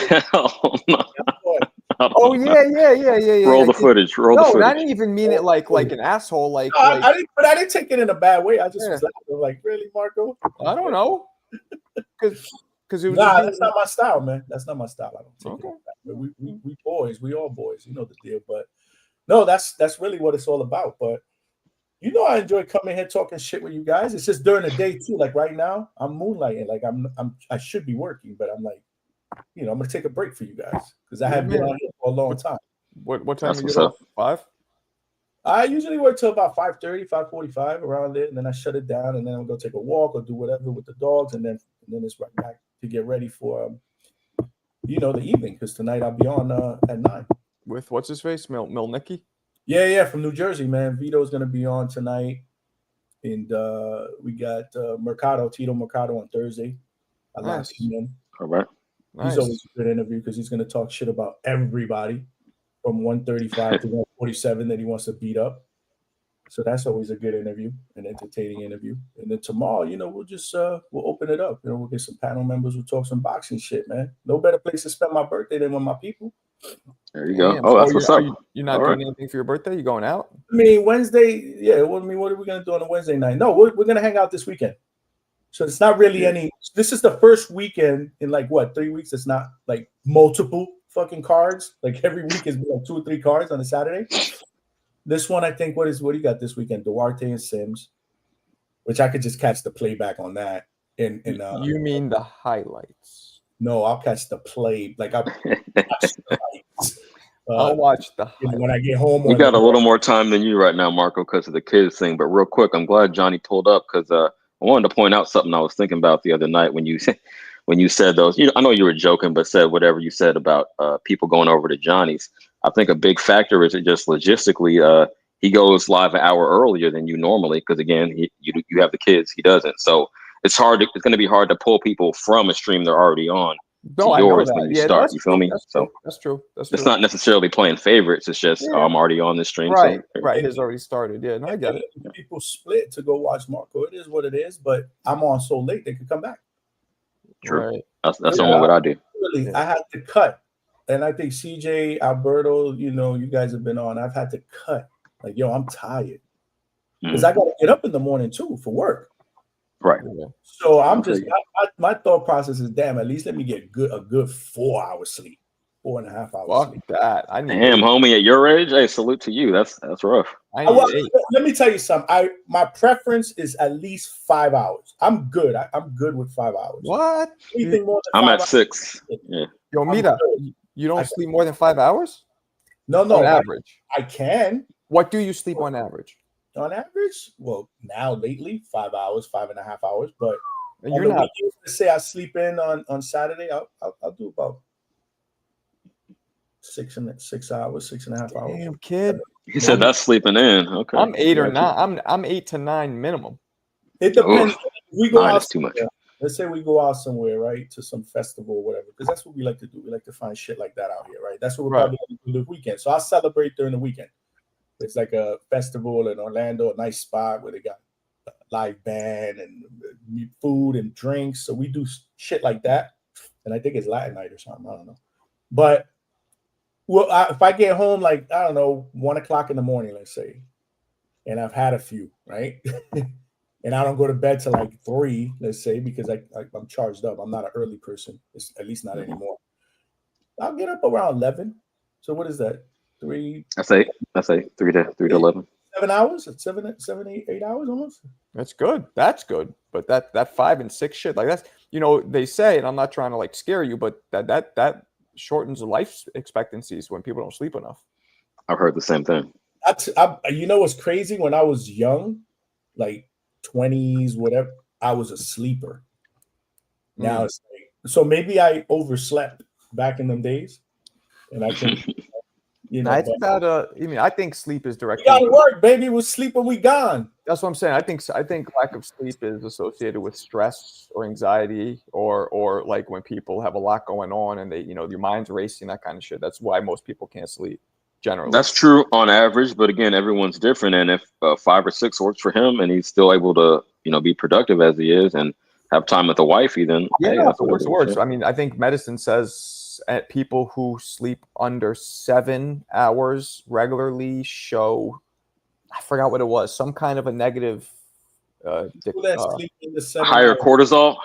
Oh yeah. Roll the footage. Roll the footage. I didn't even mean it like an asshole. Like, I didn't take it in a bad way. I just was like, really, Marco? I don't know. Because it was. That's not my style, man. That's not my style. I don't take it. We boys. We all boys. You know the deal. But no, that's really what it's all about. But you know, I enjoy coming here talking shit with you guys. It's just during the day too. Like right now, I'm moonlighting. Like I should be working, but I'm like, you know, I'm gonna take a break for you guys because I haven't been on here for a long time. What time do you get off? 5? I usually work till about 5:30, 5:45 around there, and then I shut it down, and then I'll go take a walk or do whatever with the dogs, and then it's right back to get ready for you know, the evening because tonight I'll be on at 9 with what's his face, Milnicki. Yeah, from New Jersey, man. Vito's gonna be on tonight, and we got Tito Mercado on Thursday. I like him. All right. Nice. He's always a good interview because he's going to talk shit about everybody from 135 to 147 that he wants to beat up. So that's always a good interview, an entertaining interview. And then tomorrow, you know, we'll just we'll open it up. You know, we'll get some panel members. We'll talk some boxing shit, man. No better place to spend my birthday than with my people. There you go. Damn. Oh, that's what's up. You're not doing anything for your birthday? You going out? I mean, Wednesday. Yeah. What are we going to do on a Wednesday night? No, we're going to hang out this weekend. So it's not really any. This is the first weekend in like 3 weeks. It's not like multiple fucking cards. Like every week is like 2 or 3 cards on a Saturday. This one, I think, what do you got this weekend? Duarte and Sims, which I could just catch the playback on that. And you mean the highlights? No, I'll catch the play. Like I'll watch the highlights when I get home. We got a little more time than you right now, Marco, because of the kids thing. But real quick, I'm glad Johnny pulled up because I wanted to point out something I was thinking about the other night when you said those. You know, I know you were joking, but said whatever you said about people going over to Johnny's. I think a big factor is it just logistically. He goes live an hour earlier than you normally because again, you have the kids, he doesn't. So it's hard. It's going to be hard to pull people from a stream they're already on. No, yours when you start. You feel me? That's true. It's not necessarily playing favorites. It's just I'm already on this stream. Right, so. right. It's already started. Yeah, no, I get it. People split to go watch Marco. It is what it is. But I'm on so late they could come back. True. Right. That's only what I do. Really, I had to cut, and I think CJ, Alberto, you know, you guys have been on. I've had to cut. Like, yo, I'm tired because I got to get up in the morning too for work. Right. So I'm just my thought process is, damn, at least let me get a good 4 hours sleep 4.5 hours. Fuck sleep. that. I need Damn, homie, at your age, hey, salute to you. That's rough. Let me tell you something. My preference is at least 5 hours. I'm good. I'm good with 5 hours. What? Anything more than I'm 5 at hours, 6. Yeah. Yo, Mita, you don't sleep more than 5 hours? No. On average. I can. What do you sleep on average? On average? Well, now lately, 5 hours, 5.5 hours. But And you're not. Let's say I sleep in on Saturday, I'll do about 6 hours, 6.5 hours. Damn, kid. He said that's sleeping in. Okay. I'm 8 or 9. I'm 8 to 9 minimum. It depends. We go out. Too much. Let's say we go out somewhere, right, to some festival or whatever, because that's what we like to do. We like to find shit like that out here, right? That's what we're probably going to do the weekend. So I'll celebrate during the weekend. It's like a festival in Orlando, a nice spot where they got a live band and food and drinks. So we do shit like that. And I think it's Latin night or something. I don't know. But if I get home, like, I don't know, 1 o'clock in the morning, let's say, and I've had a few, right? And I don't go to bed till like 3, let's say, because I'm charged up. I'm not an early person, at least not anymore. I'll get up around 11. So what is that? 3? That's 8. 3 to 11. 7 hours? 8 hours almost. That's good. That's good. But that 5 and 6 shit, like that's, they say, and I'm not trying to like scare you, but that shortens the life expectancies when people don't sleep enough. I've heard the same thing. What's crazy? When I was young, like 20s, whatever, I was a sleeper. Now it's like, so maybe I overslept back in them days, and I can, I think sleep is directly. We gotta work, baby. We're sleeping, we gone. That's what I'm saying. I think lack of sleep is associated with stress or anxiety, or like when people have a lot going on and they, your mind's racing, that kind of shit. That's why most people can't sleep. Generally, that's true on average, but again, everyone's different. And if 5 or 6 works for him, and he's still able to, be productive as he is, and have time with the wifey, then that's what works. I mean, I think medicine says at people who sleep under 7 hours regularly show, I forgot what it was, some kind of a negative. Higher cortisol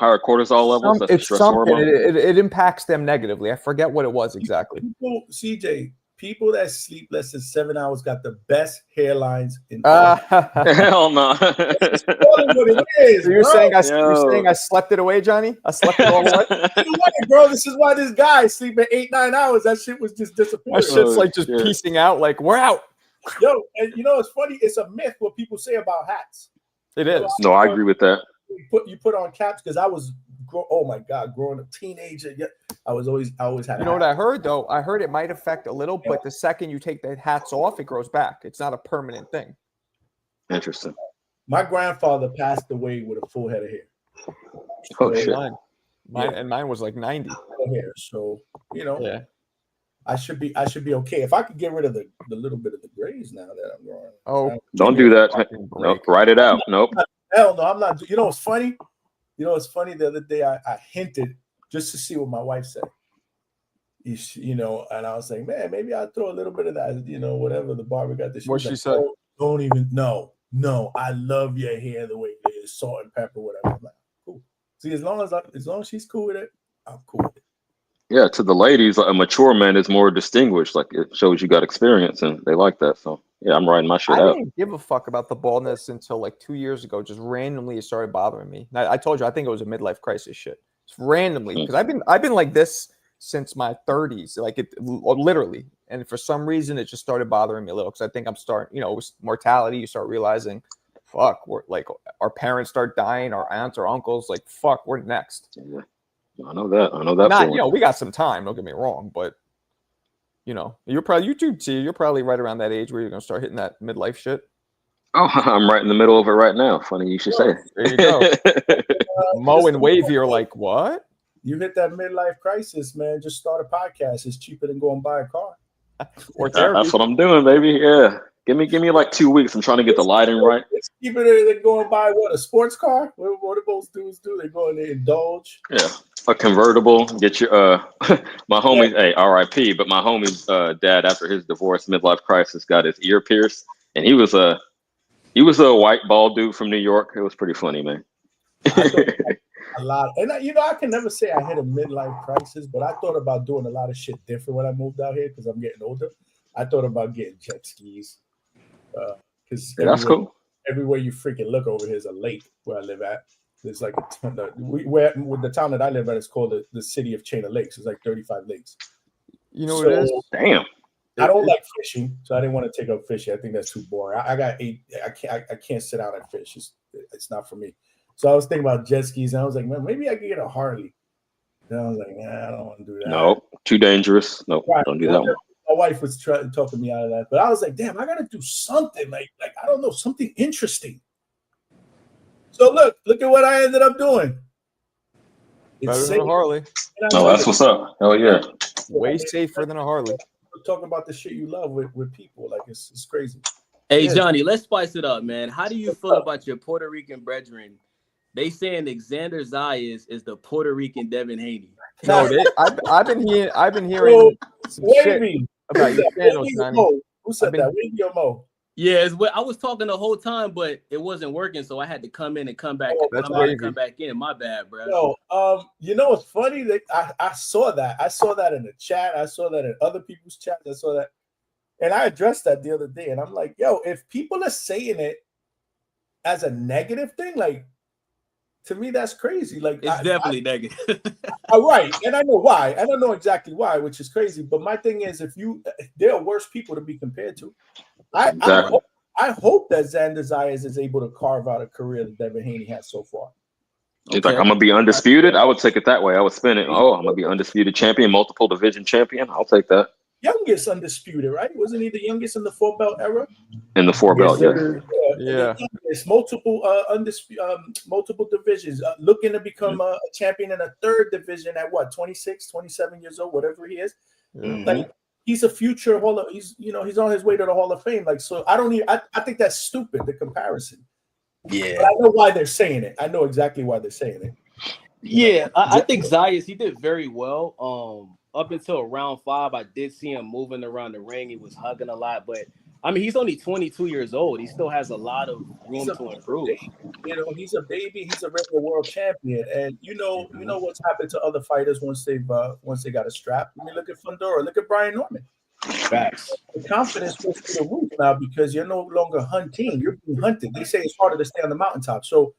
levels. That's it's something. It impacts them negatively. I forget what it was exactly. CJ. People that sleep less than 7 hours got the best hairlines in hell no. You're saying I slept it away, Johnny? I slept it all away? Bro, this is why this guy sleeping 8-9 hours. That shit was just disappearing. That shit's like just piecing out, like we're out. Yo, and it's funny, it's a myth what people say about hats. It is. No, I agree with that. You put on caps because I was growing up teenager. Yeah, I always had. You know what I heard though? I heard it might affect a little, but the second you take the hats off, it grows back. It's not a permanent thing. Interesting. My grandfather passed away with a full head of hair. Oh shit! Mine was like 90. Hair, so yeah. I should be okay if I could get rid of the little bit of the grays now that I'm growing. Oh, don't do that. Nope, write it out. Nope. Hell no, I'm not. You know what's funny? It's funny. The other day I hinted just to see what my wife said. And I was like, man, maybe I'll throw a little bit of that, whatever the barber got this. What she said? Don't even no. I love your hair the way it is, salt and pepper, whatever. I'm like, cool. See, as long as she's cool with it, I'm cool with it. Yeah, to the ladies, a mature man is more distinguished. Like it shows you got experience, and they like that. So yeah, I'm writing my shit out. I didn't give a fuck about the baldness until like 2 years ago. Just randomly, it started bothering me. I told you, I think it was a midlife crisis shit. It's randomly because I've been like this since my 30s, like it literally. And for some reason, it just started bothering me a little because I think I'm starting, with mortality. You start realizing, fuck, we're like our parents start dying, our aunts or uncles, like fuck, we're next. Yeah. I know that. Not, we got some time. Don't get me wrong, but you're probably right around that age where you're gonna start hitting that midlife shit. Oh, I'm right in the middle of it right now. Funny you should say. There you go. Mo and Wavy are like, what? You hit that midlife crisis, man. Just start a podcast. It's cheaper than going buy a car. Or therapy. That's what I'm doing, baby. Yeah. Give me like 2 weeks. I'm trying to get the lighting right. It's cheaper than going buy a sports car. What do those dudes do? They go and they indulge. Yeah. A convertible, get your my homie, hey, RIP, but my homie's dad, after his divorce, midlife crisis, got his ear pierced, and he was a white bald dude from New York. It was pretty funny, man. a lot. And I can never say I hit a midlife crisis, but I thought about doing a lot of shit different when I moved out here because I'm getting older. I thought about getting jet skis. Because that's cool. Everywhere you freaking look over here is a lake where I live at. There's like a ton of, with the town that I live at, it's called the city of Chain of Lakes. There's like 35 lakes. You know what it is? Damn. I don't like fishing, so I didn't want to take up fishing. I think that's too boring. I got 8. I can't sit out and fish. It's not for me. So I was thinking about jet skis, and I was like, man, maybe I could get a Harley. And I was like, nah, I don't want to do that. No, too dangerous. No, don't do that one. My wife was talking me out of that, but I was like, damn, I gotta do something like I don't know, something interesting. So look at what I ended up doing. Better than a Harley. Oh, that's what's up. Oh yeah. Way safer than a Harley. Talking about the shit you love with people, like it's crazy. Hey Johnny, let's spice it up, man. How do you feel about your Puerto Rican brethren? They saying that Xander Zayas is the Puerto Rican Devin Haney. No, I've been hearing some shit about your channel, Johnny. Who said that? Wavy or Mo? Yeah, I was talking the whole time, but it wasn't working, so I had to come in and come back. Come back in. My bad, bro. No, you know what's funny? I saw that. I saw that in the chat. I saw that in other people's chats. I saw that, and I addressed that the other day. And I'm like, yo, if people are saying it as a negative thing, like, to me, that's crazy. Like, it's definitely negative. Right, and I know why. I don't know exactly why, which is crazy. But my thing is, there are worse people to be compared to. I hope that Xander Zayas is able to carve out a career that Devin Haney has so far. It's like, I'm gonna be undisputed. I would take it that way. I would spin it. Oh, I'm gonna be undisputed champion, multiple division champion. I'll take that. Youngest undisputed, right? Wasn't he the youngest in the 4-belt era? In the 4-belt, yeah. It's multiple multiple divisions. Looking to become a champion in a 3rd division at what, 26, 27 years old, whatever he is. Mm-hmm. Like, he's a future he's on his way to the Hall of Fame. Like, so I think that's stupid, the comparison. Yeah. But I know why they're saying it. I know exactly why they're saying it. Yeah, I think Zayas, he did very well. Up until round 5, I did see him moving around the ring. He was hugging a lot, but I mean, he's only 22 years old. He still has a lot of room to improve. He's a baby. He's a regular world champion, and you know what's happened to other fighters once they got a strap. I mean, look at Fundora. Look at Brian Norman. Facts. The confidence goes through the roof now because you're no longer hunting. You're being hunted. They say it's harder to stay on the mountaintop. So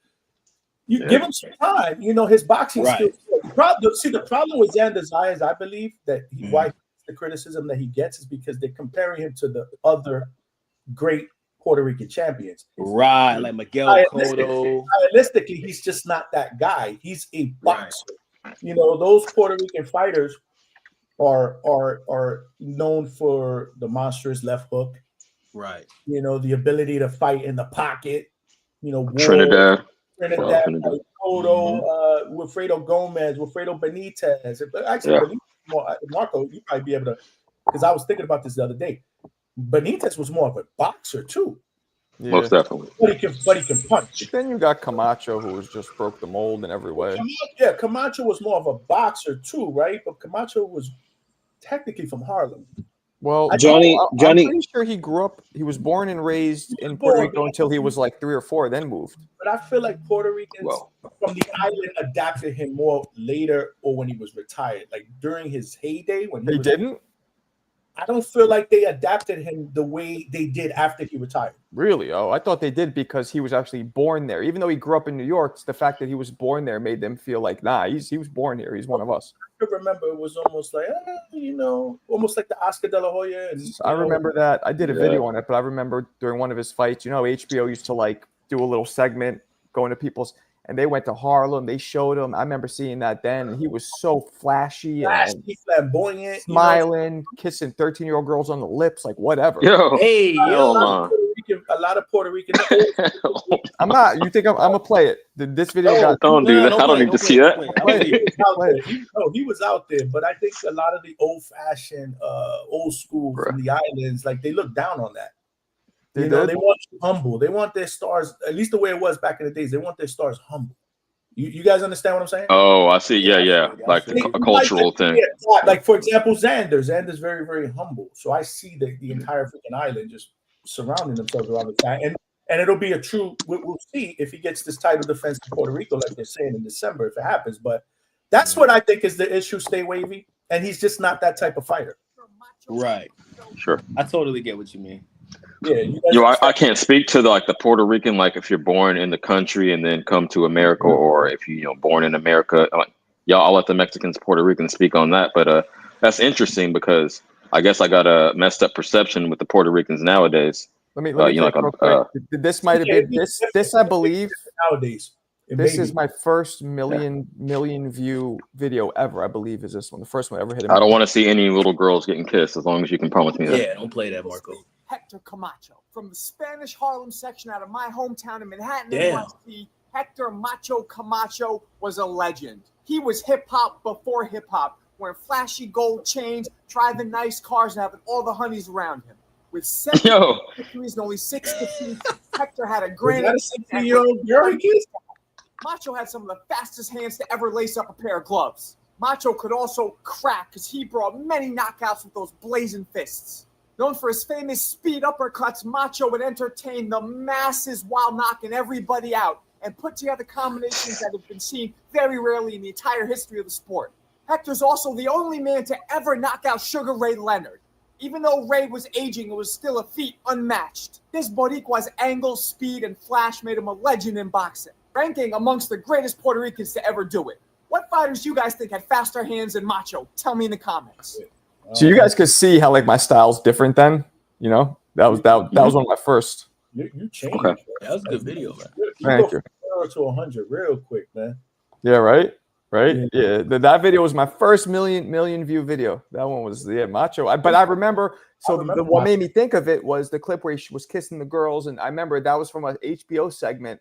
you give him some time. His boxing skills. The problem with Xander Zayas, I believe that why the criticism that he gets is because they're comparing him to the other great Puerto Rican champions. Right, like Miguel Cotto. Realistically, he's just not that guy. He's a boxer. Right. Those Puerto Rican fighters are known for the monstrous left hook. Right. The ability to fight in the pocket. Trinidad, Cotto, Wilfredo Gomez, Wilfredo Benitez. Actually, Marco, you might be able to, because I was thinking about this the other day. Benitez was more of a boxer too. Yeah. Most definitely. But he can punch. Then you got Camacho, who was just broke the mold in every way. Camacho was more of a boxer too, right? But Camacho was technically from Harlem. Well, Johnny, I'm pretty sure he grew up. He was born and raised in Puerto Rico until he was like 3 or 4, then moved. But I feel like Puerto Ricans from the island adapted him more later or when he was retired. Like during his heyday, when he didn't. I don't feel like they adapted him the way they did after he retired. Really? Oh, I thought they did because he was actually born there. Even though he grew up in New York, the fact that he was born there made them feel like, nah, he was born here. He's one of us. I remember it was almost like, almost like the Oscar De La Hoya. I remember that. I did a video on it, but I remember during one of his fights, HBO used to like do a little segment going to people's, and they went to Harlem. They showed him. I remember seeing that then, and he was so flashy and flamboyant, smiling, kissing 13-year-old girls on the lips, like whatever. A lot of Puerto Rican. I'm not. You think I'm gonna play it? This video got. Don't do that. I don't need to see that. He was out there, but I think a lot of the old-fashioned, old school from the islands, like they look down on that. They want you humble. They want their stars, at least the way it was back in the days. They want their stars humble. You guys understand what I'm saying? Oh, I see. Yeah. Like a cultural thing. Like for example, Xander's very, very humble. So I see the entire freaking island just surrounding themselves around the time. And it'll be a true. We'll see if he gets this title defense in Puerto Rico, like they're saying in December, if it happens. But that's what I think is the issue. Stay wavy, and he's just not that type of fighter. Right. Sure. I totally get what you mean. Yeah, I can't speak to the Puerto Rican, like if you're born in the country and then come to America, or if you born in America. I'll let the Mexicans, Puerto Ricans speak on that. But that's interesting because I guess I got a messed up perception with the Puerto Ricans nowadays. Let me check real quick. This might have been this I believe nowadays. This is my first million view video ever. I believe is this one, the first one I ever hit. I don't want to see any little girls getting kissed, as long as you can promise me that. Yeah, don't play that, Marco. Hector Camacho from the Spanish Harlem section out of my hometown in Manhattan. Damn. Hector Macho Camacho was a legend. He was hip hop before hip hop, wearing flashy gold chains, driving nice cars, and having all the honeys around him. With 7 victories and only 6 defeats, Hector had a grand. Macho had some of the fastest hands to ever lace up a pair of gloves. Macho could also crack because he brought many knockouts with those blazing fists. Known for his famous speed uppercuts, Macho would entertain the masses while knocking everybody out and put together combinations that have been seen very rarely in the entire history of the sport. Hector's also the only man to ever knock out Sugar Ray Leonard. Even though Ray was aging, it was still a feat unmatched. This Boricua's angle, speed, and flash made him a legend in boxing, ranking amongst the greatest Puerto Ricans to ever do it. What fighters do you guys think had faster hands than Macho? Tell me in the comments. So you guys could see how my style's different then. That was one of my first. You changed. Okay. That was a good video, man. Thank you. 0 to 100 real quick, man. Yeah, right. Yeah. That video was my first million view video. That one was Macho. But I remember. So what made me think of it was the clip where he was kissing the girls, and I remember that was from an HBO segment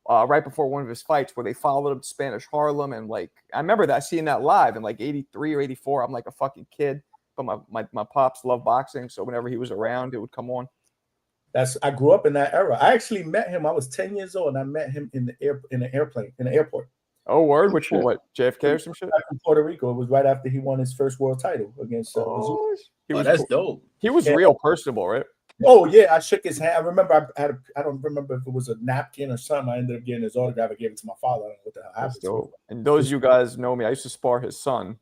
right before one of his fights where they followed him to Spanish Harlem, and I remember seeing that live in 83 or 84. I'm like a fucking kid, but my pops loved boxing, so whenever he was around, it would come on. I grew up in that era. I actually met him. I was 10 years old, and I met him in the airport. Oh, word? Which one? What, JFK or some shit? In Puerto Rico. It was right after he won his first world title against that's dope. He was real personable, right? Oh, yeah. I shook his hand. I remember I don't remember if it was a napkin or something. I ended up getting his autograph. I gave it to my father. I don't know what the hell happened. Dope. And those you guys know me. I used to spar his son,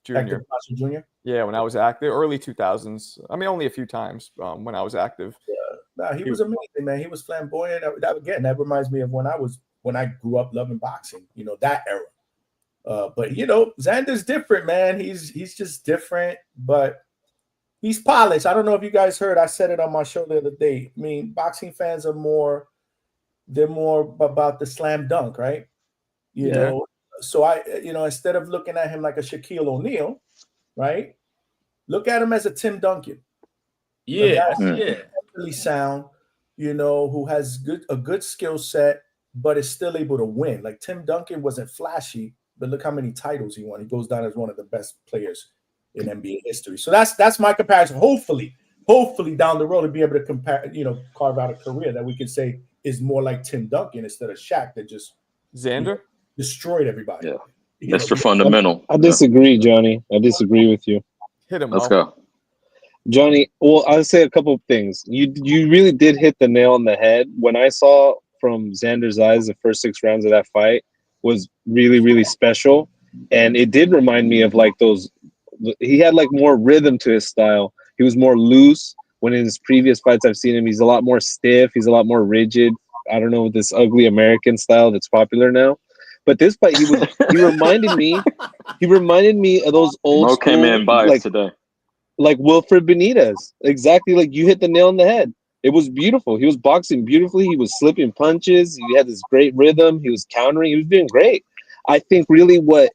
Junior. Junior? Yeah, when I was active, early 2000s. I mean, only a few times when I was active. Yeah. He was amazing, man. He was flamboyant. That reminds me of when I grew up loving boxing, that era. But Xander's different, man. He's just different, but he's polished. I don't know if you guys heard, I said it on my show the other day. I mean, boxing fans are more about the slam dunk, right? You know, so instead of looking at him like a Shaquille O'Neal, right? Look at him as a Tim Duncan. Yeah. Really sound, who has a good skill set, but is still able to win. Like Tim Duncan wasn't flashy, but look how many titles he won. He goes down as one of the best players in NBA history. So that's my comparison. Hopefully down the road to be able to compare, carve out a career that we can say is more like Tim Duncan instead of Shaq that just Xander destroyed everybody. Yeah, Mr. Fundamental. I disagree, Johnny. I disagree with you. Hit him. Let's go. Johnny, well, I'll say a couple of things. You really did hit the nail on the head. When I saw from Xander Zayas, the first 6 rounds of that fight was really, really special. And it did remind me of those, he had more rhythm to his style. He was more loose. When in his previous fights I've seen him, he's a lot more stiff. He's a lot more rigid. I don't know, this ugly American style that's popular now. But this fight, he reminded me of those old Mo came in biased today. Like Wilfred Benitez. Exactly, you hit the nail on the head. It was beautiful. He was boxing beautifully. He was slipping punches. He had this great rhythm. He was countering. He was doing great. I think really what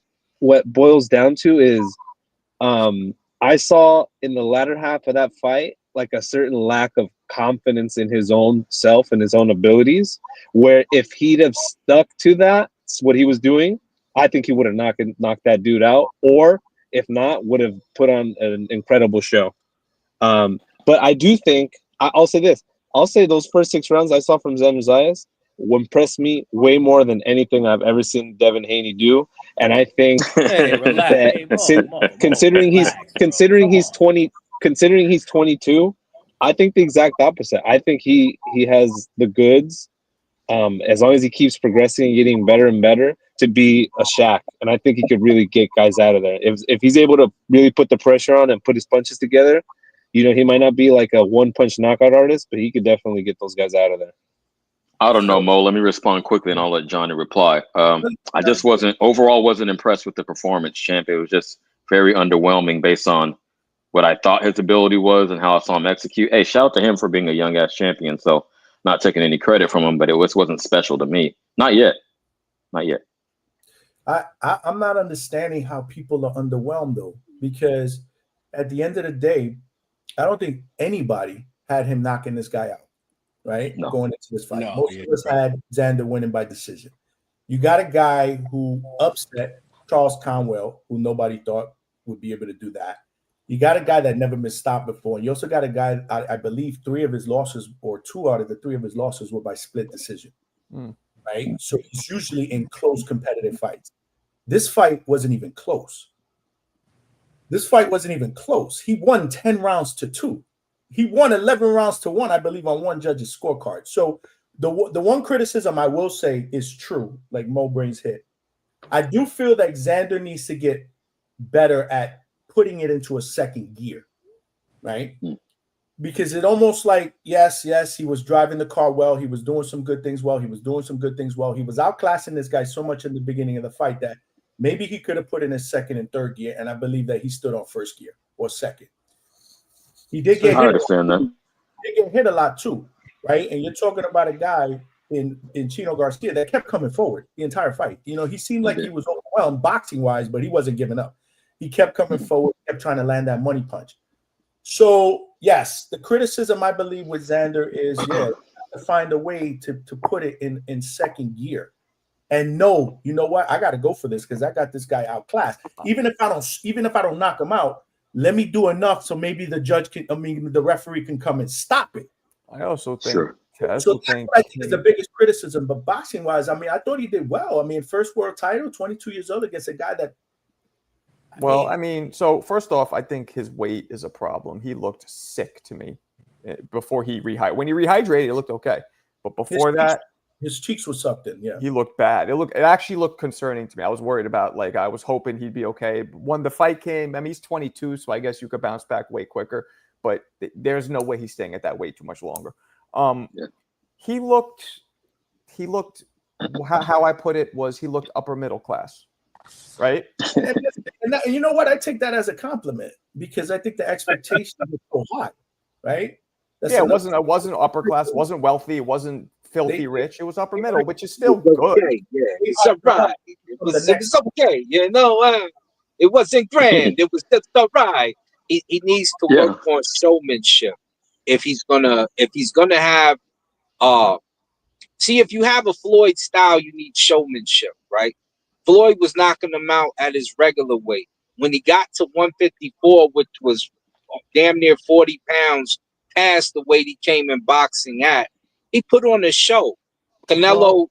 boils down to is I saw in the latter half of that fight a certain lack of confidence in his own self and his own abilities, where if he'd have stuck to that, what he was doing, I think he would have knocked that dude out, or if not, would have put on an incredible show. But I do think, I'll say this. I'll say those first 6 rounds I saw from Xander Zayas impressed me way more than anything I've ever seen Devin Haney do. And I think considering he's 22, I think the exact opposite. I think he has the goods, as long as he keeps progressing and getting better and better, to be a Shaq. And I think he could really get guys out of there. If he's able to really put the pressure on and put his punches together, you know, he might not be like a one-punch knockout artist, but he could definitely get those guys out of there. I don't know, Mo. Let me respond quickly, and I'll let Johnny reply. I just wasn't impressed with the performance, champ. It was just very underwhelming based on what I thought his ability was and how I saw him execute. Hey, shout out to him for being a young ass champion. So not taking any credit from him, but it wasn't special to me. Not yet. I'm not understanding how people are underwhelmed though, because at the end of the day, I don't think anybody had him knocking this guy out. Right? No. Going into this fight. No, Most of us had Xander winning by decision. You got a guy who upset Charles Conwell, who nobody thought would be able to do that. You got a guy that never been stopped before. And you also got a guy, I believe 3 of his losses, or 2 out of the 3 of his losses, were by split decision. Right? So he's usually in close competitive fights. This fight wasn't even close. He won 10 rounds to 2. He won 11 rounds to 1, I believe, on one judge's scorecard. So the one criticism I will say is true, like Mo Brains hit. I do feel that Xander needs to get better at putting it into a second gear, right? Because it almost like, yes, he was driving the car well. He was doing some good things well. He was outclassing this guy so much in the beginning of the fight that maybe he could have put in his second and third gear, and I believe that he stood on first gear or second. He did get hit a lot too, right? And you're talking about a guy in Chino Garcia that kept coming forward the entire fight. You know, he seemed like he was overwhelmed boxing-wise, but he wasn't giving up. He kept coming forward, kept trying to land that money punch. So, yes, the criticism, I believe, with Xander is, you have to find a way to put it in second gear. And no, you know what? I got to go for this because I got this guy outclassed. Even if I don't knock him out, let me do enough so maybe the referee can come and stop it. I also think that's the biggest criticism. But boxing wise, I mean, I thought he did well. I mean, first world title, 22 years old, against a guy that. So first off, I think his weight is a problem. He looked sick to me before he rehydrated. When he rehydrated, it looked okay. But before that, his cheeks were sucked in. Yeah, he looked bad. It actually looked concerning to me. I was worried about, like, I was hoping he'd be okay. But when the fight came, I mean, he's 22, so I guess you could bounce back way quicker. But there's no way he's staying at that weight too much longer. He looked. How I put it was, he looked upper middle class, right? And you know what? I take that as a compliment because I think the expectation was so high, right? It wasn't upper class, wasn't wealthy, it wasn't filthy rich. It was upper middle, which is still good. Okay, yeah, it's all right. It was okay, you know. It wasn't grand. It was just all right. He needs to work on showmanship if he's gonna have see, if you have a Floyd style, you need showmanship, right? Floyd was knocking him out at his regular weight. When he got to 154, which was damn near 40 pounds past the weight he came in boxing at, he put on a show. Canelo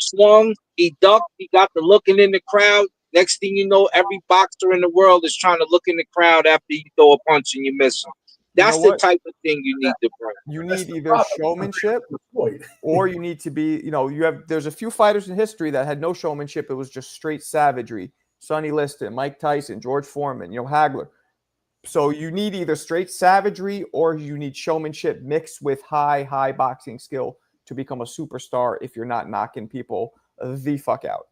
swung, he ducked, he got the looking in the crowd. Next thing you know, every boxer in the world is trying to look in the crowd after you throw a punch and you miss him. That's the type of thing you need to bring. You need either showmanship or you need to be, there's a few fighters in history that had no showmanship. It was just straight savagery. Sonny Liston, Mike Tyson, George Foreman, Hagler. So you need either straight savagery or you need showmanship mixed with high boxing skill to become a superstar if you're not knocking people the fuck out.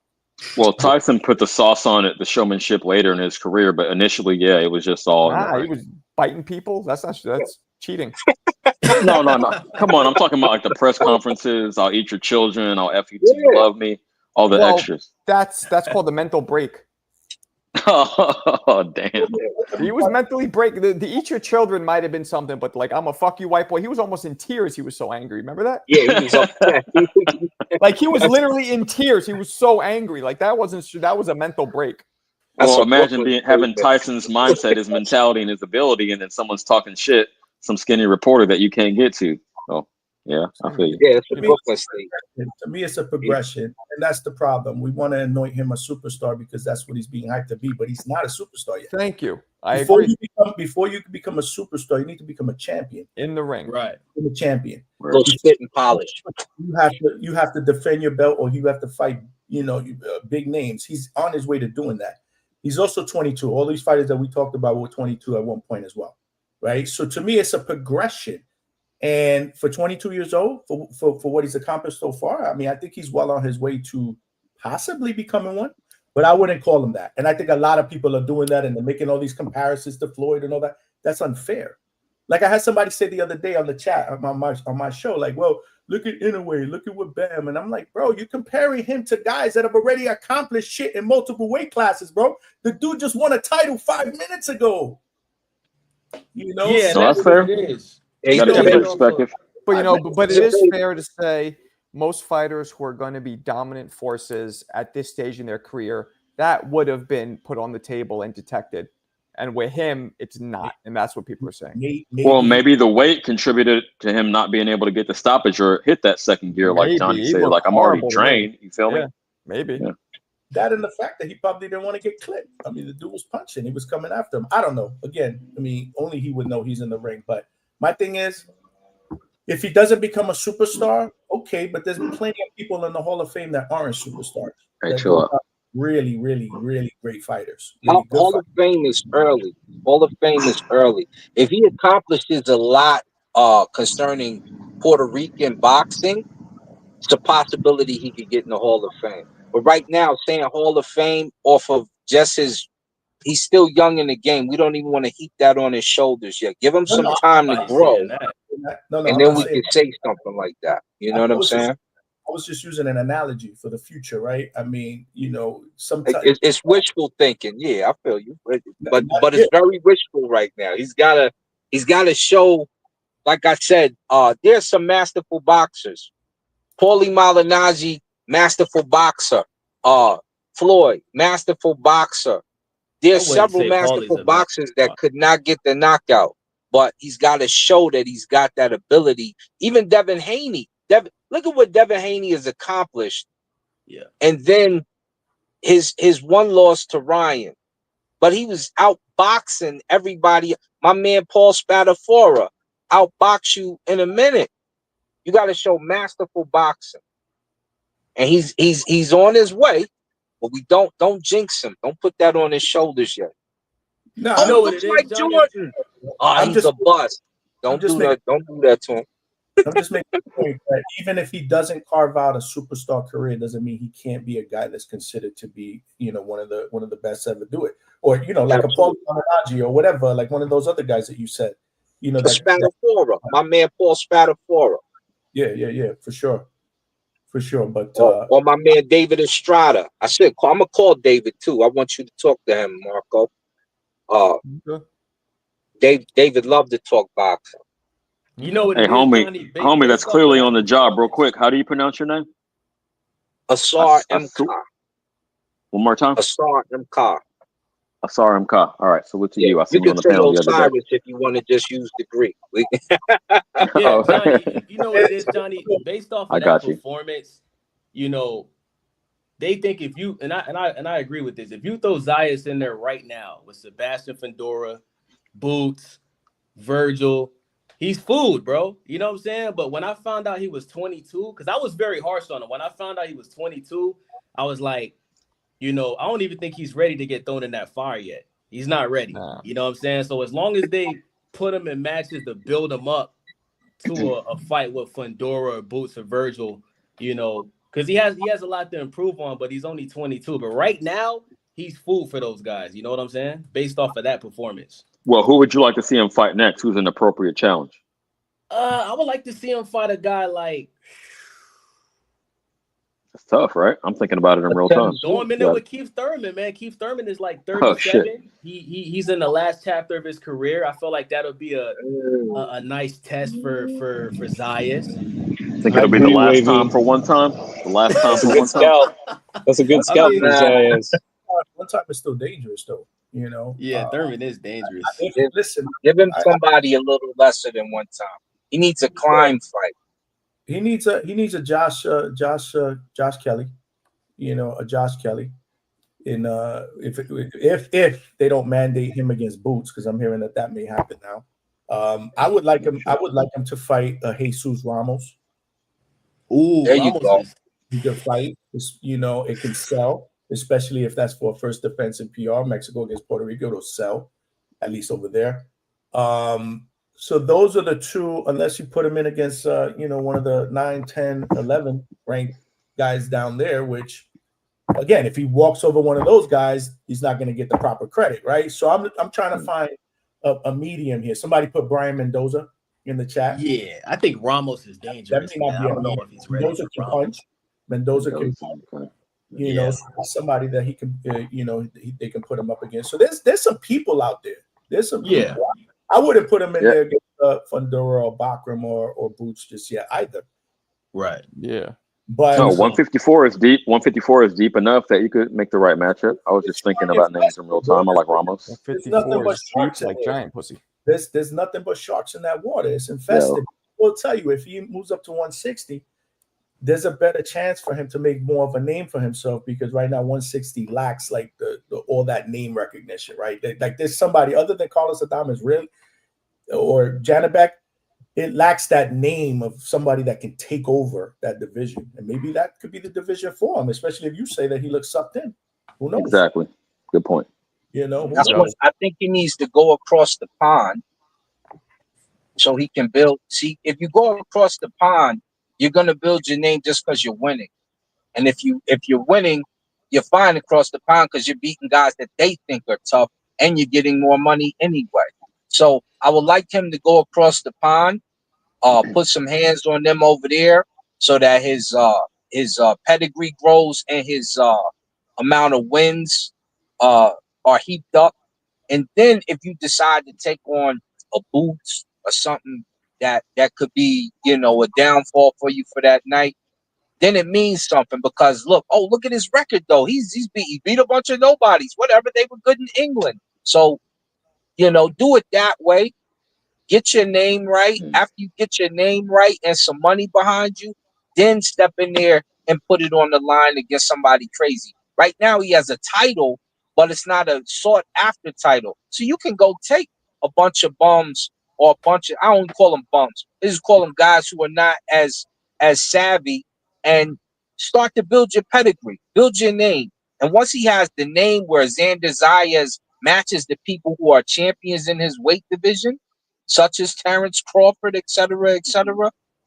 Well, Tyson put the sauce on it, the showmanship, later in his career, but initially, it was just all. He was biting people. That's cheating. No. Come on, I'm talking about like the press conferences. I'll eat your children. I'll F you till you love me. All the extras. That's called the mental break. Oh, damn. He was mentally breaking. The eat your children might have been something, but like, I'm a fuck you white boy. He was almost in tears. He was so angry. Remember that? Yeah, he was upset. Like, he was literally in tears. He was so angry. Like, that was a mental break. Well, imagine having Tyson's mindset, his mentality, and his ability, and then someone's talking shit, some skinny reporter that you can't get to. So Yeah, I feel you. Yeah, it's a Brooklyn State. To me, it's a progression, and that's the problem. We want to anoint him a superstar because that's what he's being hyped to be, but he's not a superstar yet. Thank you. I agree. Before you can become a superstar, you need to become a champion in the ring. Right. A champion. Go spit and polish. You have to defend your belt, or you have to fight. Big names. He's on his way to doing that. He's also 22. All these fighters that we talked about were 22 at one point as well, right? So to me, it's a progression. And for 22 years old, for what he's accomplished so far, I mean, I think he's well on his way to possibly becoming one, but I wouldn't call him that. And I think a lot of people are doing that, and they're making all these comparisons to Floyd and all that. That's unfair. Like I had somebody say the other day on the chat on my show, like, well, look at Inoue, look at what Bam. And I'm like, bro, you're comparing him to guys that have already accomplished shit in multiple weight classes, bro. The dude just won a title 5 minutes ago. Yeah, so that's fair. It is. You got a perspective. But but it is fair to say most fighters who are going to be dominant forces at this stage in their career, that would have been put on the table and detected. And with him, it's not. And that's what people are saying. Maybe the weight contributed to him not being able to get the stoppage or hit that second gear, like Johnny said. Like, I'm already drained. You feel me? Maybe. Yeah. That and the fact that he probably didn't want to get clipped. I mean, the dude was punching. He was coming after him. I don't know. Again, I mean, only he would know he's in the ring. But my thing is, if he doesn't become a superstar, okay, but there's plenty of people in the Hall of Fame that aren't superstars. Really, really, really great fighters. Really Hall of Fame is early. Hall of Fame is early. If he accomplishes a lot concerning Puerto Rican boxing, it's a possibility he could get in the Hall of Fame. But right now, saying Hall of Fame off of just he's still young in the game. We don't even want to heap that on his shoulders yet. Give him some time to grow. And then we can say something like that. You know what I'm saying? I was just using an analogy for the future, right? I mean, sometimes it's wishful thinking. Yeah, I feel you, but it's very wishful right now. He's gotta show. Like I said, there's some masterful boxers. Paulie Malignaggi, masterful boxer. Floyd, masterful boxer. There's several masterful boxers that could not get the knockout, but he's got to show that he's got that ability. Even Devin Haney. Look at what Devin Haney has accomplished. Yeah. And then his one loss to Ryan. But he was outboxing everybody. My man Paul Spadafora outbox you in a minute. You got to show masterful boxing. And he's on his way, but we don't jinx him. Don't put that on his shoulders yet. No, looks like Jordan. He's a bust. Don't do that to him. I'm just making a point that even if he doesn't carve out a superstar career, doesn't mean he can't be a guy that's considered to be, one of the best to ever do it, or like a Paul Malignaggi or whatever, like one of those other guys that you said, Spadafora, my man Paul Spadafora. Yeah, for sure. But or my man David Estrada. I'm gonna call David too. I want you to talk to him, Marco. David loved to talk boxing. You know what? Hey, homie, that's clearly on the job. Real quick, how do you pronounce your name? Asar M. Khan. One more time. Asar M. Khan. Asar M. Khan. All right, so what to you? I see you can on the panel the other day. If you want to just use the Greek. Yeah, Johnny, you know what it is, Johnny? Based off of that performance, they think if you and I agree with this. If you throw Zayas in there right now with Sebastian Fundora, Boots, Virgil, he's food, bro. You know what I'm saying? But when I found out he was 22, because I was very harsh on him. When I found out he was 22, I was like, I don't even think he's ready to get thrown in that fire yet. He's not ready. Nah. You know what I'm saying? So as long as they put him in matches to build him up to a fight with Fundora or Boots or Virgil, because he has a lot to improve on, but he's only 22. But right now, he's food for those guys. You know what I'm saying? Based off of that performance. Well, who would you like to see him fight next? Who's an appropriate challenge? I would like to see him fight a guy like. It's tough, right? I'm thinking about it in real time. Throw him in there with Keith Thurman, man. Keith Thurman is like 37. He's in the last chapter of his career. I feel like that'll be a nice test for Zayas. Think it'll be the last time for one time? The last time for one time? That's a good scout for Zayas. One time is still dangerous, though. Yeah, Thurman is dangerous. Listen, give him somebody a little lesser than one time. He needs a climb fight. he needs a Josh Kelly, a Josh Kelly. In if they don't mandate him against Boots, because I'm hearing that may happen now. I would like him to fight Jesus Ramos. Ooh, there you Ramos go. is He can fight. It can sell, especially if that's for first defense in PR. Mexico against Puerto Rico, it'll sell, at least over there. So those are the two, unless you put him in against one of the 9, 10, 11 ranked guys down there, which again, if he walks over one of those guys, he's not going to get the proper credit, right? So I'm trying to find a medium here. Somebody put Brian Mendoza in the chat. Yeah, I think Ramos is dangerous. That may not be I don't know if he's ready. Mendoza can punch. Mendoza can, somebody that he can, they can put him up against. So there's some people out there. There's some people. I wouldn't put him in there against Fundora or Bakram or Boots just yet either. Right. Yeah. But no, 154 is deep. 154 is deep enough that you could make the right matchup. I was just thinking about names in real time. I like Ramos. 154 is deep like giant pussy. There's nothing but sharks in that water. It's infested. Yeah. We'll tell you, if he moves up to 160, there's a better chance for him to make more of a name for himself, because right now 160 lacks like the all that name recognition, right? Like there's somebody other than Carlos Adames really or Janabek. It lacks that name of somebody that can take over that division. And maybe that could be the division for him, especially if you say that he looks sucked in. Who knows? Exactly. Good point. That's what I think he needs to go across the pond so he can build. See, if you go across the pond, you're going to build your name just because you're winning. And if you're winning, you're fine across the pond because you're beating guys that they think are tough and you're getting more money anyway. So I would like him to go across the pond, put some hands on them over there so that his pedigree grows and his amount of wins are heaped up. And then if you decide to take on a Boots or something that could be, a downfall for you for that night, then it means something, because look at his record though. He beat a bunch of nobodies, whatever. They were good in England. So, do it that way. Get your name right. After you get your name right and some money behind you, then step in there and put it on the line against somebody crazy. Right now he has a title, but it's not a sought after title. So you can go take a bunch of bums or a bunch of, I don't call them bums. I just call them guys who are not as savvy, and start to build your pedigree, build your name. And once he has the name where Xander Zayas matches the people who are champions in his weight division, such as Terrence Crawford, et cetera,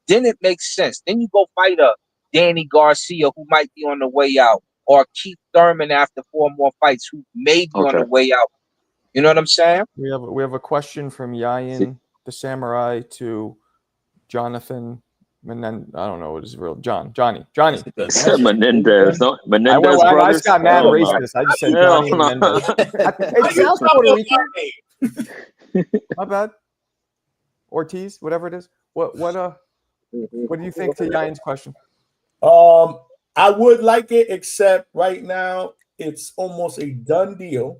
then it makes sense. Then you go fight a Danny Garcia who might be on the way out, or Keith Thurman after 4 more fights who may be on the way out. You know what I'm saying? We have a question from Yayin the Samurai to Jonathan Menendez. I don't know what is real. Johnny. Menendez. No, Menendez I brothers. just got mad racist. I just said Johnny Menendez. It sounds Puerto Rican. My bad. Ortiz, whatever it is. What do you think to Yayin's question? I would like it, except right now it's almost a done deal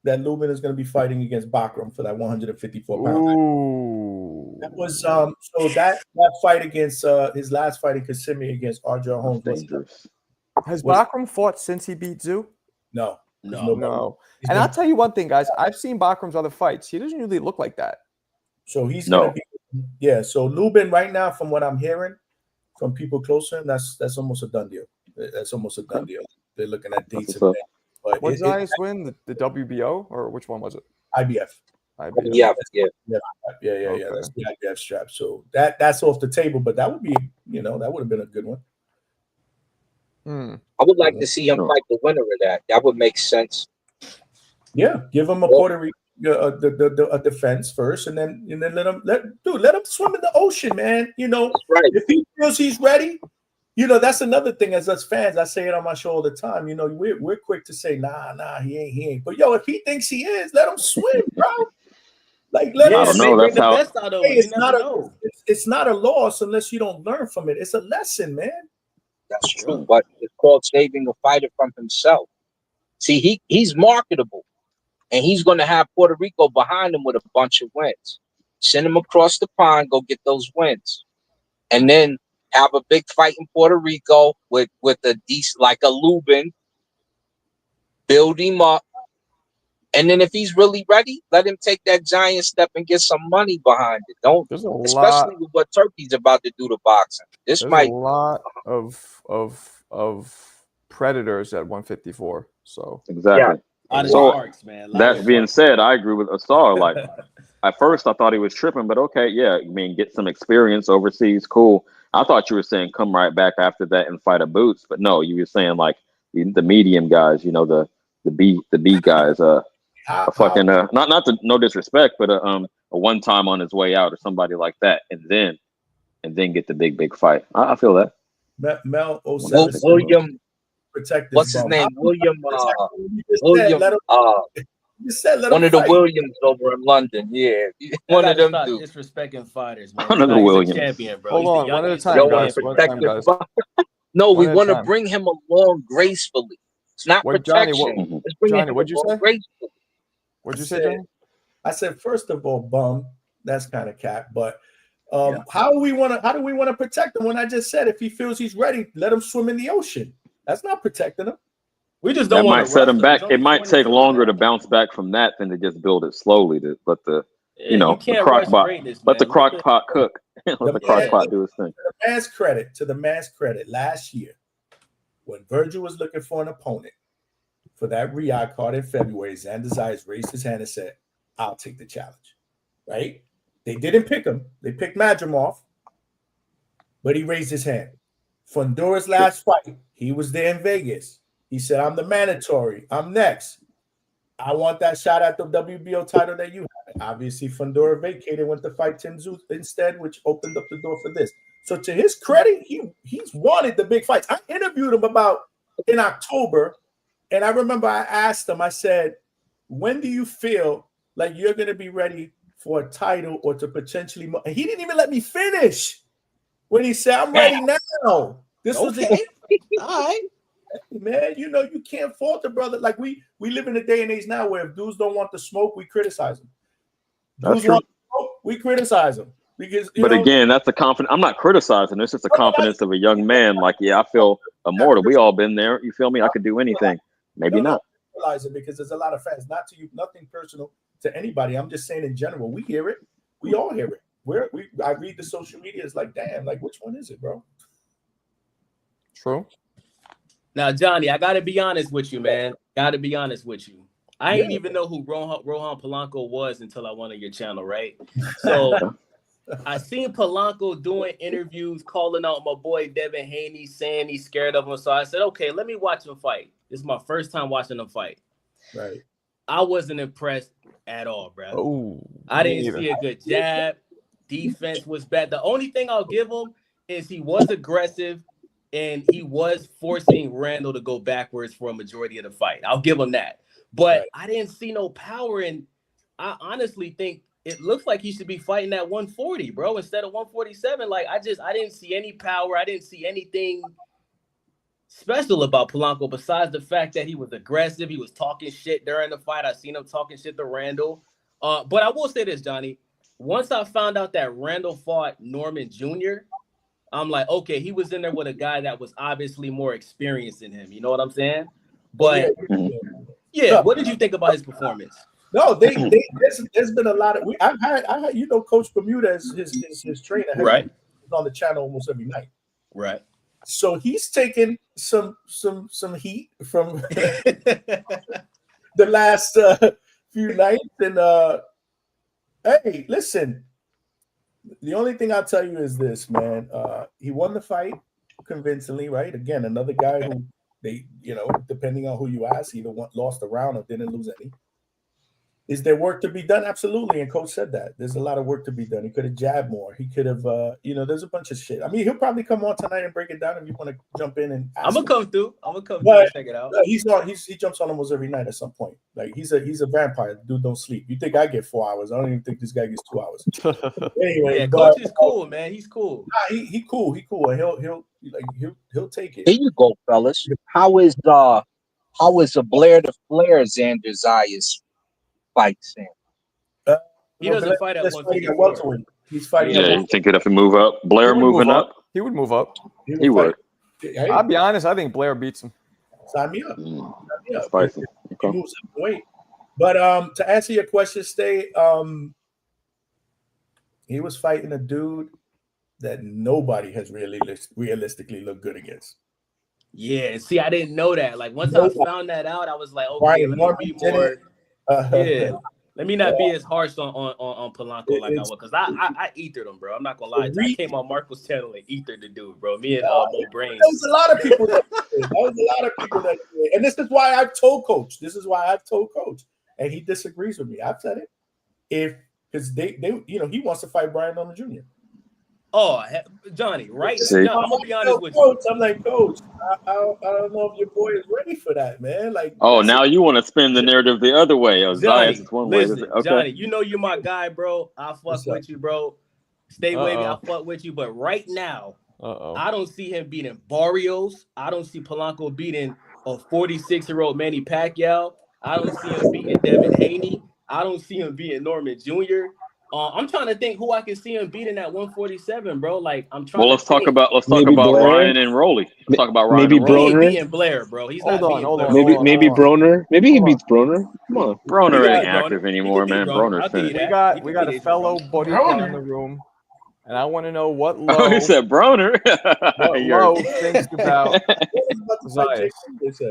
that Lubin is going to be fighting against Bakram for that 154 pounds. Ooh. That was so that fight against his last fight in Kissimmee against Arjun Holmes. Has Bakram fought since he beat Zoo? No. And I'll tell you one thing, guys. I've seen Bakram's other fights. He doesn't really look like that. So he's gonna be So Lubin right now, from what I'm hearing from people closer, that's almost a done deal. That's almost a done deal. They're looking at dates and things. But what did Zayas win? The WBO, or which one was it? IBF. Yeah. That's the IBF strap. So that's off the table, but that would be, that would have been a good one. I would like to see him fight the winner of that. That would make sense. Yeah, give him a Puerto Rico a defense first, and then let him swim in the ocean, man. Right. If he feels he's ready, that's another thing. As us fans, I say it on my show all the time. We're quick to say, nah, he ain't. But if he thinks he is, let him swim, bro. Like let him. I don't know. That's how. It's not a loss unless you don't learn from it. It's a lesson, man. That's true, but it's called saving a fighter from himself. See, he's marketable, and he's going to have Puerto Rico behind him with a bunch of wins. Send him across the pond, go get those wins, and then have a big fight in Puerto Rico with a decent, like a Lubin, build him up. And then if he's really ready, let him take that giant step and get some money behind it. Don't, especially with what Turkey's about to do to boxing. There's a lot of predators at 154. So exactly. Yeah. So marks, man. That being said, I agree with Asar. Like at first, I thought he was tripping, but okay, yeah. I mean, get some experience overseas, cool. I thought you were saying come right back after that and fight a Boots, but no, you were saying like the medium guys, you know, the B guys, fucking not to no disrespect, but a one time on his way out or somebody like that, and then get the big fight. I feel that. Mel William, protect what's his name? William. You said let one him of the fight. Williams over in London. Yeah, one of them dudes. Disrespecting fighters, man. One of the Williams. Champion, bro. Hold on, one at a time, guys. One at a time, guys. No, we want to bring him along gracefully. It's not protection. Johnny, what'd you say? Gracefully. What'd you say, Johnny? I said, first of all, bum. That's kind of cap. But how do we want to protect him? When I just said, if he feels he's ready, let him swim in the ocean. That's not protecting him. We just don't want to set him back. It might take longer to bounce back from that than to just build it slowly. Let the crock pot, let the crock pot cook. Let the crock pot do his thing. To the man's credit, last year, when Virgil was looking for an opponent for that Riyadh card in February, Xander Zayas raised his hand and said, I'll take the challenge. Right? They didn't pick him. They picked Madrimov, but he raised his hand. Fundura's last fight, he was there in Vegas. He said, I'm the mandatory. I'm next. I want that shot at the WBO title that you have. Obviously, Fundora vacated, went to fight Tim Tszyu instead, which opened up the door for this. So to his credit, he's wanted the big fights. I interviewed him in October, and I remember I asked him, I said, when do you feel like you're going to be ready for a title or to potentially – and he didn't even let me finish when he said, I'm ready now. This was the – all right. Man, you can't fault the brother. Like we live in a day and age now where if dudes don't want the smoke, we criticize them. Dudes want the smoke, we criticize them. Because again, that's the confidence. I'm not criticizing. It's just the confidence of a young man. Like, yeah, I feel immortal. We all been there. You feel me? I could do anything. Maybe not. Realize it because there's a lot of fans. Not to you, nothing personal to anybody. I'm just saying in general. We hear it. We all hear it. I read the social media. It's like, damn, like which one is it, bro? True. Now, Johnny, I gotta be honest with you, man. Gotta be honest with you. I didn't even know who Rohan Palanco was until I went on your channel, right? So I seen Palanco doing interviews, calling out my boy Devin Haney, saying he's scared of him. So I said, okay, let me watch him fight. This is my first time watching him fight. Right. I wasn't impressed at all, bro. Ooh, I didn't see a good jab. Defense was bad. The only thing I'll give him is he was aggressive. And he was forcing Randall to go backwards for a majority of the fight. I'll give him that. But I didn't see no power. And I honestly think it looks like he should be fighting at 140, bro, instead of 147. Like, I didn't see any power. I didn't see anything special about Palanco besides the fact that he was aggressive. He was talking shit during the fight. I seen him talking shit to Randall. But I will say this, Johnny. Once I found out that Randall fought Norman Jr., I'm like, okay, he was in there with a guy that was obviously more experienced than him. You know what I'm saying? But what did you think about his performance? No, there's been a lot of. I had Coach Bermuda as his trainer, right? He's on the channel almost every night, right? So he's taken some heat from the last few nights, and hey, listen. The only thing I'll tell you is this, man. He won the fight convincingly, right? Again, another guy who depending on who you ask, either lost a round or didn't lose any. Is there work to be done? Absolutely. And Coach said that. There's a lot of work to be done. He could have jabbed more. He could have, there's a bunch of shit. I mean, he'll probably come on tonight and break it down if you want to jump in and ask I'm going to come through. And check it out. He jumps on almost every night at some point. Like, he's a vampire. The dude don't sleep. You think I get 4 hours. I don't even think this guy gets 2 hours. Anyway. Coach is cool, man. He's cool. Nah, he cool. He cool. And he'll take it. Here you go, fellas. How is a Blair to Flair Xander Zayas fight, Sam? He doesn't fight at 154. He's fighting. Yeah, you think he'd have to move up? Blair moving up? He would move up. He would. Hey, I'll be honest. I think Blair beats him. sign me up. Sign me up. Spicy. He moves up the weight. But to answer your question, Stay, he was fighting a dude that nobody has really realistically looked good against. Yeah, see, I didn't know that. Like once I found that out, I was like, okay, let me be more. Let me not be as harsh on Palanco like I was, because I ethered him, bro. I'm not gonna lie. I came on Marco's channel and ethered the dude, bro. Me and Mo Brains. There was a lot of people that did. And this is why I've told Coach. And he disagrees with me. I've said it. Because they he wants to fight Brian Norman Jr. Oh, Johnny, right? Johnny, I'm gonna be honest with Coach, I'm like, Coach, I don't know if your boy is ready for that, man. Like, now you want to spin the narrative the other way. Johnny, Zayas is one listen, way. Okay. Johnny, you know you're my guy, bro. I fuck with you, bro. Stay wavy, I fuck with you. But right now, I don't see him beating Barrios. I don't see Palanco beating a 46-year-old Manny Pacquiao. I don't see him beating Devin Haney. I don't see him beating Norman Jr. I'm trying to think who I can see him beating at 147, bro. Like I'm trying. Well, let's talk about Ryan and Rolly. Let's talk about Ryan. Maybe and Rolly. Broner. He ain't beating Blair, bro. He's not beating Blair. Maybe Broner. Maybe he beats Broner. Come on. Broner ain't active anymore, man. Broner's finished. We got a fellow Boricua in the room, and I want to know what Lo. He said Broner. What Lo thinks about Zayas.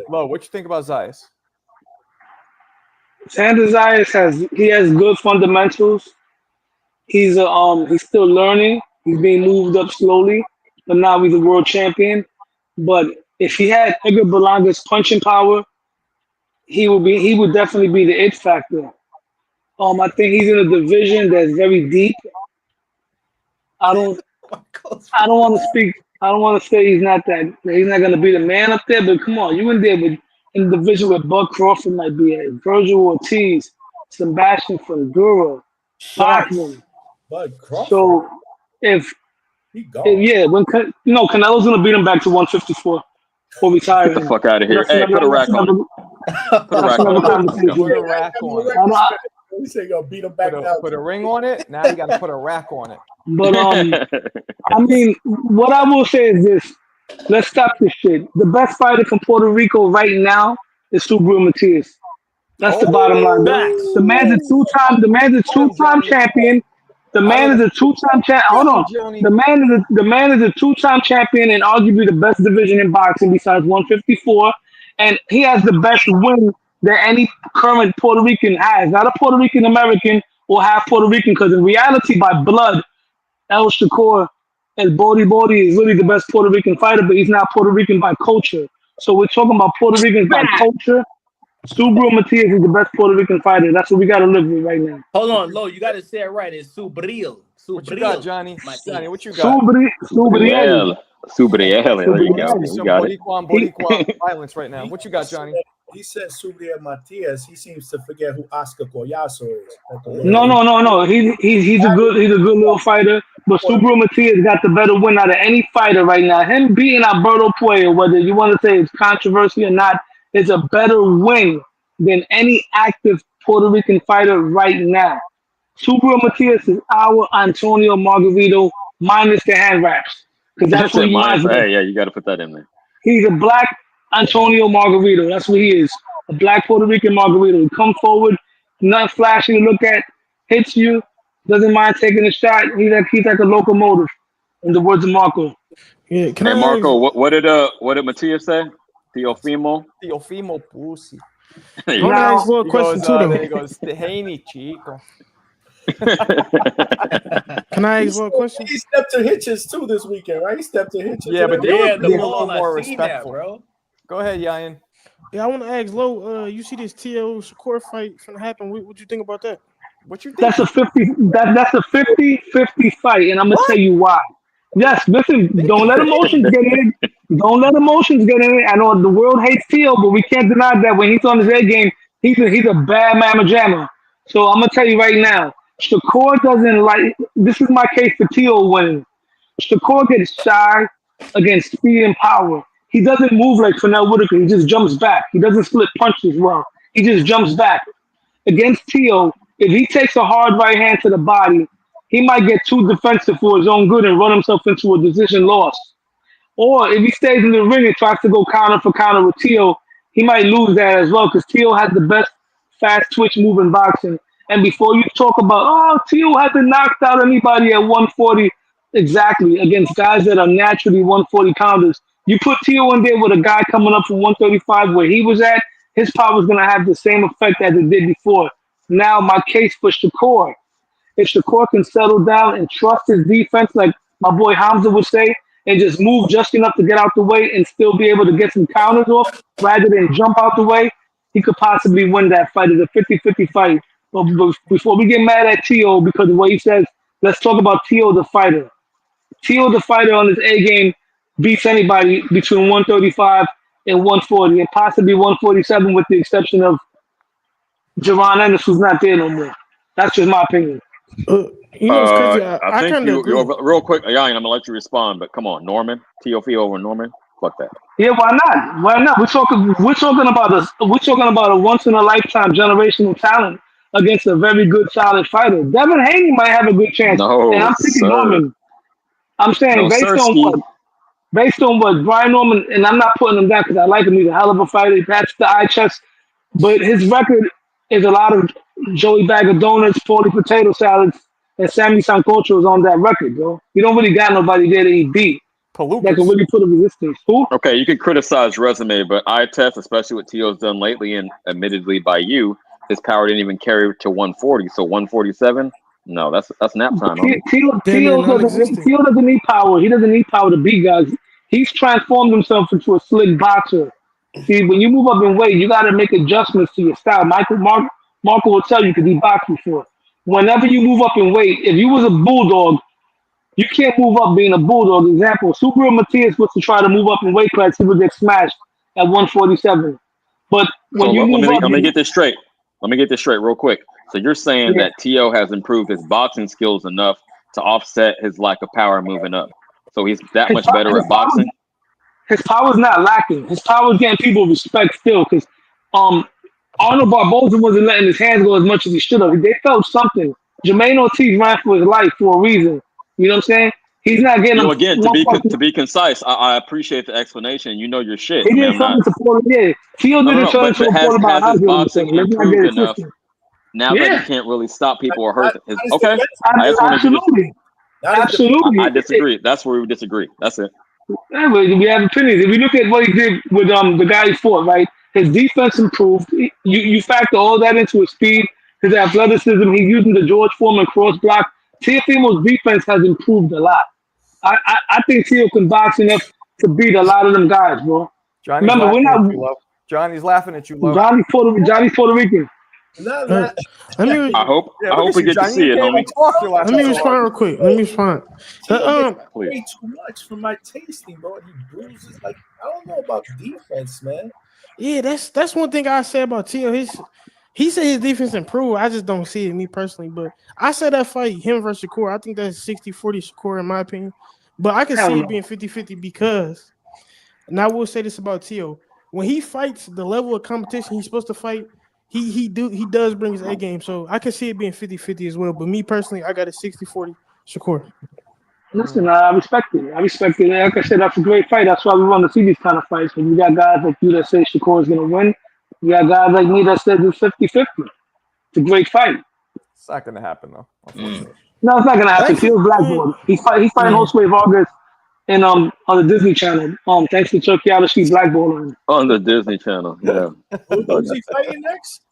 Lo, what you think about Zayas? Xander Zayas has good fundamentals. He's still learning. He's being moved up slowly, but now he's a world champion. But if he had Edgar Berlanga's punching power, he would definitely be the it factor. I think he's in a division that's very deep. I don't want to speak. I don't want to say he's not going to be the man up there. But come on, you in there in the division where Bud Crawford might be at, Virgil Ortiz, Sebastian Fundura, Bachman. Bud Crawford. So when Canelo's gonna beat him back to 154 for retiring. Get the fuck out of here! Hey, put a rack on it. Put a rack on it. We say go beat him back down. Put a ring on it. Now you got to put a rack on it. But I mean, what I will say is this: let's stop this shit. The best fighter from Puerto Rico right now is Subriel Matias. That's the bottom line. The man's a two-time champion. The man is a two-time champion. Hold on. The man is a two-time champion and arguably the best division in boxing besides 154. And he has the best win that any current Puerto Rican has. Not a Puerto Rican American or half Puerto Rican, because in reality, by blood, El Shakur El Bodi is really the best Puerto Rican fighter, but he's not Puerto Rican by culture. So we're talking about Puerto Ricans by culture. Subriel Matias is the best Puerto Rican fighter. That's what we got to live with right now. Hold on, Lo, you got to say it right. It's Subriel. What you got, Johnny? Johnny, what you got? Subriel. There you go. Some Boricua violence right now. What you got, Johnny? He said Subriel Matias. He seems to forget who Oscar Collazo is. No. He's a good little fighter. But Subriel Matias got the better win out of any fighter right now. Him beating Alberto Puello, whether you want to say it's controversy or not, is a better win than any active Puerto Rican fighter right now. Subriel Matias is our Antonio Margarito minus the hand wraps. Because that's what he reminds me. Hey, yeah, you got to put that in there. He's a black Antonio Margarito. That's what he is. A black Puerto Rican Margarito. He come forward, not flashy to look at, hits you, doesn't mind taking a shot. He's like a locomotive, in the words of Marco. Yeah, Marco, what did Matias say? Teofimo pussy. Can I ask one question too, though? There he goes. Haney, chico. Can I ask one question? He stepped to Hitches too this weekend, right? He stepped to Hitches. Yeah, but they're the a little more respectful, that, bro. Go ahead, Yayan. Yeah, I want to ask Lo. You see this T.O. Shakur fight finna happen? What you think about that? What you think? That's a 50. That's a 50-50 fight, and I'm gonna tell you why. Yes, listen. Don't let emotions get in. Don't let emotions get in. I know the world hates T.O., but we can't deny that when he's on his A game, he's a bad mamma jammer. So I'm gonna tell you right now. Shakur doesn't like. This is my case for T.O. winning. Shakur gets shy against speed and power. He doesn't move like Fernell Whitaker. He just jumps back. He doesn't split punches well. He just jumps back. Against T.O., if he takes a hard right hand to the body, he might get too defensive for his own good and run himself into a decision loss. Or if he stays in the ring and tries to go counter for counter with Teo, he might lose that as well because Teo has the best fast twitch move in boxing. And before you talk about, oh, Teo hasn't knocked out anybody at 140, exactly, against guys that are naturally 140 counters. You put Teo in there with a guy coming up from 135 where he was at, his power is going to have the same effect as it did before. Now, my case for Shakur, if Shakur can settle down and trust his defense, like my boy Hamza would say, and just move just enough to get out the way and still be able to get some counters off rather than jump out the way, he could possibly win that fight. It's a 50-50 fight. But before we get mad at Teo because of what he says, let's talk about Teo the fighter. Teo the fighter on his A game beats anybody between 135 and 140 and possibly 147 with the exception of Javon Ennis, who's not there no more. That's just my opinion. You know, it's crazy. I think kind of agree. Real quick, Yang, I'm gonna let you respond, but come on, Norman, Teofimo over Norman, fuck that. Yeah, why not? Why not? We're talking about a once in a lifetime generational talent against a very good solid fighter. Devin Haney might have a good chance, and I'm thinking Norman. I'm saying based on what Brian Norman, and I'm not putting him down because I like him. He's a hell of a fighter. He patched the eye chest, but his record is a lot of Joey Bag of Donuts, Paulie potato salads, and Sammy Sancocho is on that record, bro. You don't really got nobody there that he beat that can really put a resistance. Who? Okay, you can criticize resume, but eye test, especially what Teo's done lately, and admittedly by you, his power didn't even carry to 140. So 147, no, that's nap time. Teo doesn't need power. He doesn't need power to beat guys. He's transformed himself into a slick boxer. See, when you move up in weight, you got to make adjustments to your style. Marco will tell you because he boxed before. Whenever you move up in weight, if you was a bulldog, you can't move up being a bulldog. Example, Subaru Matias was to try to move up in weight class, he would get smashed at 147. But when let me get this straight. Let me get this straight real quick. So you're saying that Teo has improved his boxing skills enough to offset his lack of power moving up. So he's that much better at boxing? His power's not lacking. His power's getting people respect still because Arnold Barboza wasn't letting his hands go as much as he should have. They felt something. Jermaine Ortiz ran for his life for a reason. You know what I'm saying? He's not getting them. Again, to be concise, I appreciate the explanation. You know your shit. He didn't turn into Porter. Yeah, Teo didn't turn into a Porter about has his boxing improved enough now that he can't really stop people or hurt his. Okay, absolutely. I disagree. That's where we disagree. That's it. Yeah, we have opinions. If we look at what he did with the guy he fought, right? His defense improved. You factor all that into his speed, his athleticism. He's using the George Foreman cross block. Teofimo's defense has improved a lot. I think Teo can box enough to beat a lot of them guys, bro. Remember, we're not. Johnny's laughing at you, Lo. Johnny's Puerto Rican. I hope we get to see it, homie. Let me respond real quick. Way too much for my tasting, bro. He bruises like I don't know about defense, man. Yeah, that's one thing I say about Teo. He said his defense improved. I just don't see it, me personally. But I said that fight, him versus Shakur, I think that's 60-40 Shakur in my opinion. But I can see it being 50-50 because, and I will say this about Teo, when he fights the level of competition he's supposed to fight, he does bring his A game. So I can see it being 50-50 as well. But me personally, I got a 60-40 Shakur. Listen, I respect it. Like I said, that's a great fight. That's why we want to see these kind of fights. When you got guys like you that say Shakur is going to win, you got guys like me that said it's 50-50. It's a great fight. It's not going to happen, though. Unfortunately. No, it's not going to happen. Feels blackboard. He's fighting Josue Vargas and on the Disney Channel. Thanks to Chuck Yadowski blackboard on the Disney Channel. Yeah. Who's he fighting next?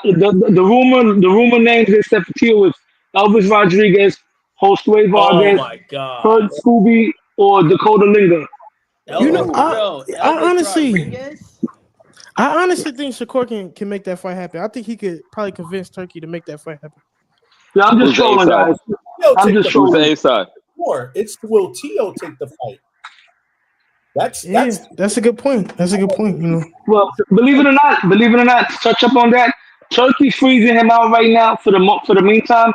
The rumor names they said for Teo is Elvis Rodriguez, Josue Vargas, Kurt Scooby, or Dakota Linger. I honestly think Shakur can make that fight happen. I think he could probably convince Turkey to make that fight happen. Yeah, I'm just trolling, guys. I'm just trolling. Who's the A-side? It's will Teo take the fight? That's a good point. That's a good point. You know. Well, believe it or not, touch up on that. Turkey freezing him out right now for the meantime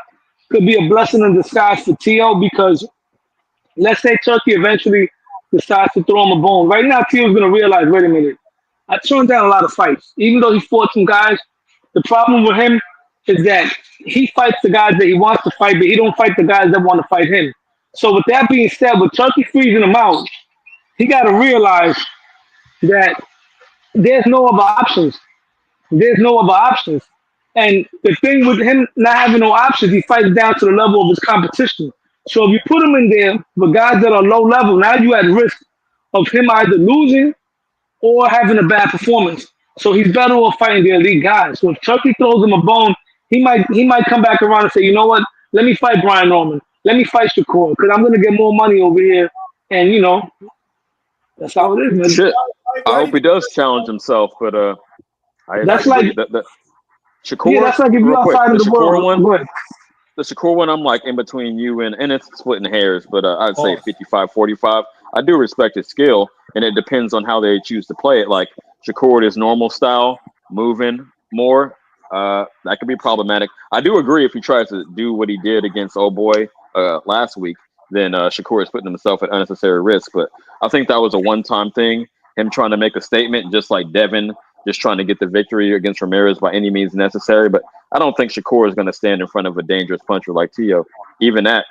could be a blessing in disguise for Teo because let's say Turkey eventually decides to throw him a bone. Right now, Teo's gonna realize, wait a minute, I turned down a lot of fights, even though he fought some guys. The problem with him, is that he fights the guys that he wants to fight, but he don't fight the guys that want to fight him. So with that being said, with Turkey freezing him out, he got to realize that there's no other options. There's no other options. And the thing with him not having no options, he fights down to the level of his competition. So if you put him in there with guys that are low level, now you at risk of him either losing or having a bad performance. So he's better off fighting the elite guys. So if Turkey throws him a bone, he might come back around and say, you know what? Let me fight Brian Norman. Let me fight Shakur because I'm gonna get more money over here. And that's how it is, man. Shit. I hope he does challenge himself, but that's like the Shakur. Yeah, that's like if you're outside of the world. The Shakur one, I'm like in between you and it's splitting hairs, but I'd say 55-45. I do respect his skill, and it depends on how they choose to play it. Like Shakur is normal style, moving more. That could be problematic. I do agree if he tries to do what he did against old boy last week, then Shakur is putting himself at unnecessary risk. But I think that was a one-time thing, him trying to make a statement, just like Devin, just trying to get the victory against Ramirez by any means necessary. But I don't think Shakur is going to stand in front of a dangerous puncher like Teo. Even that,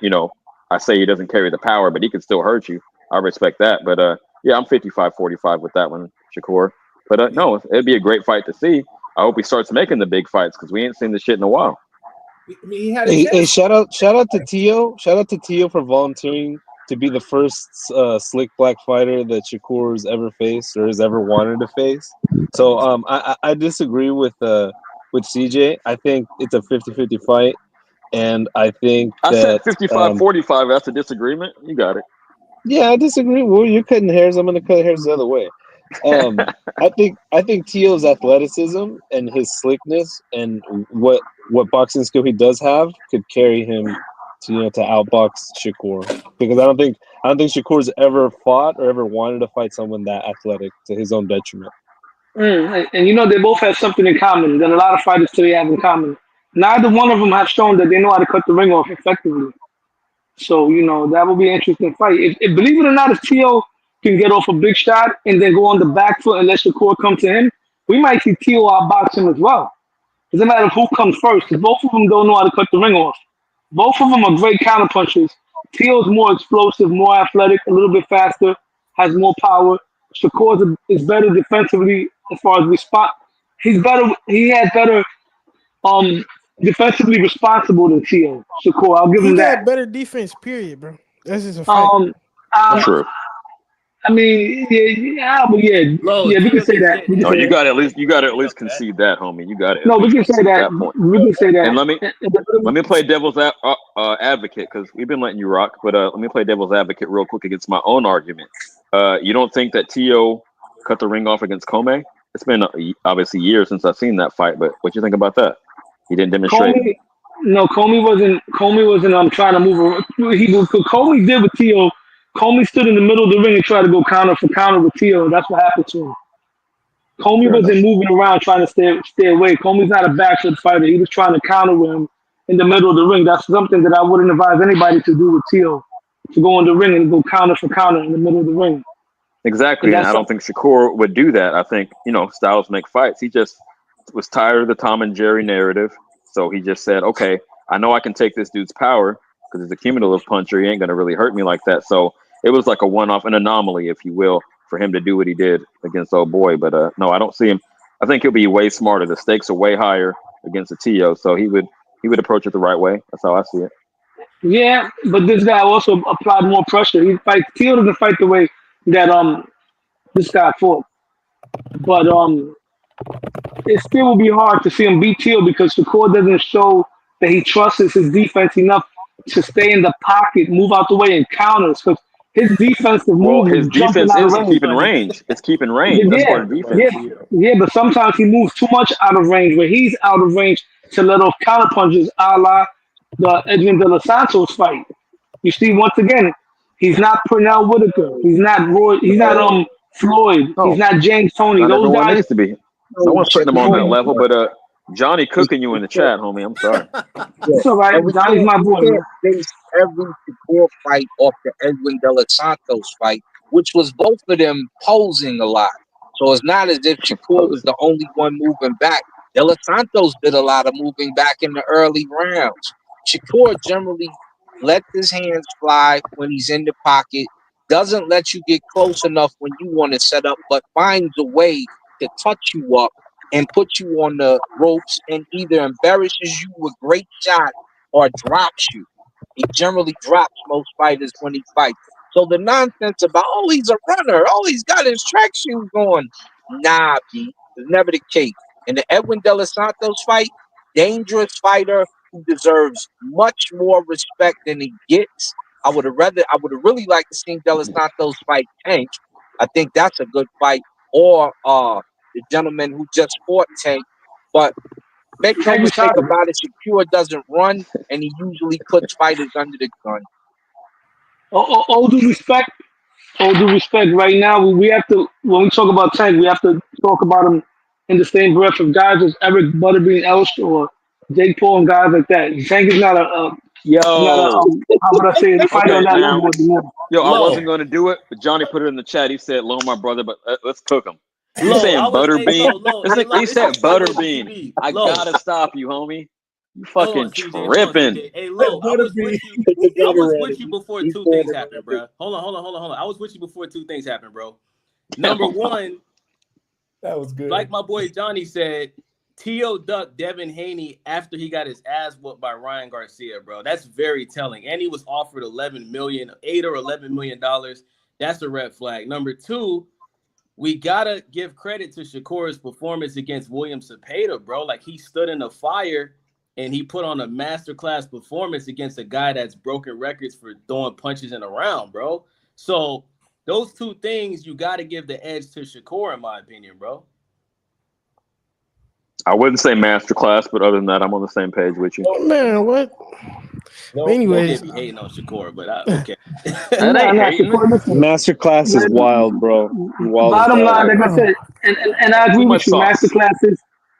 I say he doesn't carry the power, but he can still hurt you. I respect that. But yeah, I'm 55-45 with that one, Shakur. But no, it'd be a great fight to see. I hope he starts making the big fights because we ain't seen this shit in a while. Hey, shout out to Teo. Shout out to Teo for volunteering to be the first slick black fighter that Shakur's ever faced or has ever wanted to face. So I disagree with CJ. I think it's a 50-50 fight, and I think I said 55-45. That's a disagreement. You got it. Yeah, I disagree. Well, you're cutting hairs. I'm going to cut hairs the other way. I think Teo's athleticism and his slickness and what boxing skill he does have could carry him to outbox Shakur, because I don't think Shakur's ever fought or ever wanted to fight someone that athletic to his own detriment. And they both have something in common that a lot of fighters today have in common. Neither one of them have shown that they know how to cut the ring off effectively. So that will be an interesting fight. If believe it or not, if Teo can get off a big shot and then go on the back foot and let Shakur come to him, we might see Teo outbox him as well. It doesn't matter who comes first, because both of them don't know how to cut the ring off. Both of them are great counterpunchers. Teo's more explosive, more athletic, a little bit faster, has more power. Shakur is better defensively as far as response. He's better. He has better defensively responsible than Teo. Shakur, I'll give him that. He got better defense, period, bro. That's just a fact. True. I mean, we can say that. No, you got to at least concede that, homie. You got it. No, we can say that. We can say that. And let me play devil's advocate, because we've been letting you rock. But let me play devil's advocate real quick against my own argument. You don't think that Teo cut the ring off against Comey? It's been obviously years since I've seen that fight, but what you think about that? He didn't demonstrate. Comey wasn't trying to move around. Comey did with Teo. Comey stood in the middle of the ring and tried to go counter for counter with Teo. That's what happened to him. Comey wasn't moving around trying to stay away. Comey's not a backfoot fighter. He was trying to counter with him in the middle of the ring. That's something that I wouldn't advise anybody to do with Teo, to go in the ring and go counter for counter in the middle of the ring. Exactly, and I don't think Shakur would do that. I think, styles make fights. He just was tired of the Tom and Jerry narrative, so he just said, okay, I know I can take this dude's power because he's a cumulative puncher. He ain't going to really hurt me like that. So it was like a one-off, an anomaly, if you will, for him to do what he did against old boy. But no, I don't see him. I think he'll be way smarter. The stakes are way higher against the Teo, so he would approach it the right way. That's how I see it. Yeah, but this guy also applied more pressure. Teo doesn't fight the way that this guy fought. But it still will be hard to see him beat Teo because Shakur doesn't show that he trusts his defense enough to stay in the pocket, move out the way, and counters. Because his defensive move his defense is keeping range. It's keeping range. That's part of defense. Yeah, but sometimes he moves too much out of range, where he's out of range to let off counter punches, a la the Edwin De Los Santos fight. You see, once again, he's not Pernell Whitaker. He's not Roy. He's not Floyd. No. He's not James Toney. Not Those guys needs to be. No one's putting him on that level, but Johnny cooking you in the chat, homie. I'm sorry. It's all right. Johnny's my boy. We can't base every Shakur fight off the Edwin De Los Santos fight, which was both of them posing a lot. So it's not as if Shakur was the only one moving back. De Los Santos did a lot of moving back in the early rounds. Shakur generally lets his hands fly when he's in the pocket, doesn't let you get close enough when you want to set up, but finds a way to touch you up and put you on the ropes and either embarrasses you with great shot or drops you. He generally drops most fighters when he fights. So the nonsense about, oh, he's a runner, oh, he's got his track shoes on. Nah, B, it's never the case. In the Edwin De Los Santos fight, dangerous fighter who deserves much more respect than he gets. I would have really liked to see De Los Santos fight Tank. I think that's a good fight. Or the gentleman who just fought Tank. But make no mistake about it, Shakur doesn't run, and he usually puts fighters under the gun. All due respect, right now, we have to, when we talk about Tank, we have to talk about him in the same breath of guys as Eric Butterbean Elst or Jake Paul and guys like that. Tank is not how would I say it, fighter on that level anymore. Yo, I wasn't going to do it, but Johnny put it in the chat. He said, "Loan my brother, but let's cook him." He's saying Butterbean. He said Butterbean. I gotta stop you, homie. You fucking tripping. Hey, Lo, I was with you before two things happened, bro. Hold on. I was with you before two things happened, bro. Number one, that was good. Like my boy Johnny said, Tio ducked Devin Haney after he got his ass whooped by Ryan Garcia, bro. That's very telling. And he was offered $8 or $11 million. That's a red flag. Number two, we gotta give credit to Shakur's performance against William Cepeda, bro. Like, he stood in the fire and he put on a masterclass performance against a guy that's broken records for throwing punches in a round, bro. So those two things, you got to give the edge to Shakur, in my opinion, bro. I wouldn't say masterclass, but other than that, I'm on the same page with you. Oh, man, what? No, anyways, be hating on Shakur, but okay. Masterclass is wild, bro. Bottom line, like I said, and I agree with you.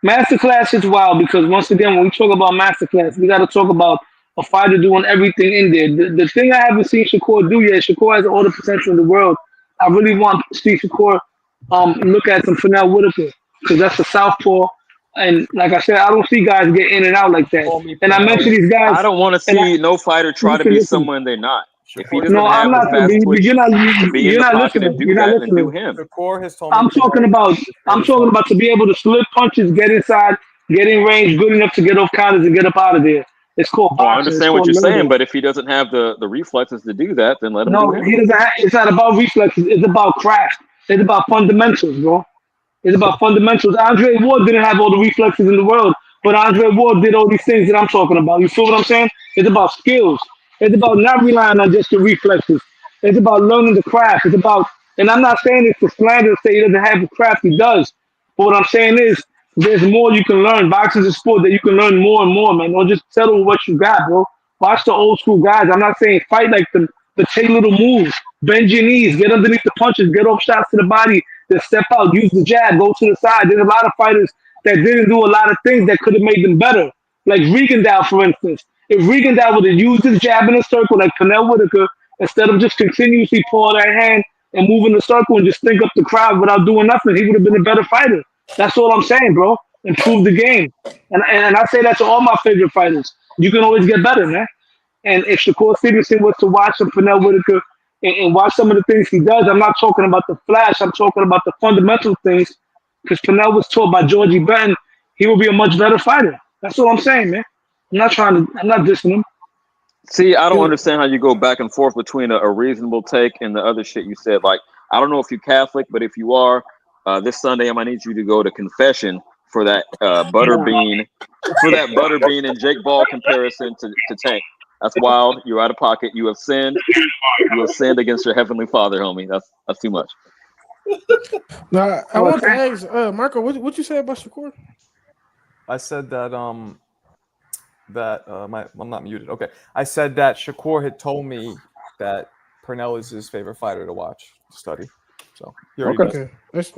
Masterclass is wild because once again, when we talk about masterclass, we got to talk about a fighter doing everything in there. The thing I haven't seen Shakur do yet, Shakur has all the potential in the world. I really want to see Shakur look at some Pernell Whitaker because that's a southpaw. And like I said, I don't see guys get in and out like that. And I mentioned these guys. I don't want to see no fighter try to be someone they're not. If he doesn't have the fast twitch to be in the pocket and do that, then do him. I'm talking about to be able to slip punches, get inside, get in range, good enough to get off counters and get up out of there. It's called boxing. I understand what you're saying, but if he doesn't have the reflexes to do that, then let him do him. He doesn't have, it's not about reflexes. It's about craft. It's about fundamentals, bro. It's about fundamentals. Andre Ward didn't have all the reflexes in the world, but Andre Ward did all these things that I'm talking about. You feel what I'm saying? It's about skills. It's about not relying on just the reflexes. It's about learning the craft. It's about, and I'm not saying this for slander to say he doesn't have the craft, he does. But what I'm saying is, there's more you can learn. Boxing is a sport that you can learn more and more, man. Don't just settle with what you got, bro. Watch the old school guys. I'm not saying fight like them, but take little moves. Bend your knees, get underneath the punches, get off shots to the body, then step out, use the jab, go to the side. There's a lot of fighters that didn't do a lot of things that could have made them better. Like Regendow, for instance. If Regendow would have used his jab in a circle like Pernell Whitaker, instead of just continuously pulling that hand and moving the circle and just think up the crowd without doing nothing, he would have been a better fighter. That's all I'm saying, bro. Improve the game. And I say that to all my favorite fighters. You can always get better, man. And if Shakur Stevenson was to watch some Pernell Whitaker and watch some of the things he does, I'm not talking about the flash. I'm talking about the fundamental things. Because Pernell was taught by Georgie Benton, he will be a much better fighter. That's all I'm saying, man. I'm not dissing him. See, I don't understand how you go back and forth between a reasonable take and the other shit you said. Like, I don't know if you're Catholic, but if you are, this Sunday I might need you to go to confession for that Butterbean and Jake Ball comparison to Tank. That's wild. You're out of pocket. You have sinned. You have sinned against your heavenly Father, homie. That's too much. Now, I want to ask Marco, what you say about Shakur? I said that I'm not muted. Okay, I said that Shakur had told me that Pernell is his favorite fighter to watch, to study. So okay, that's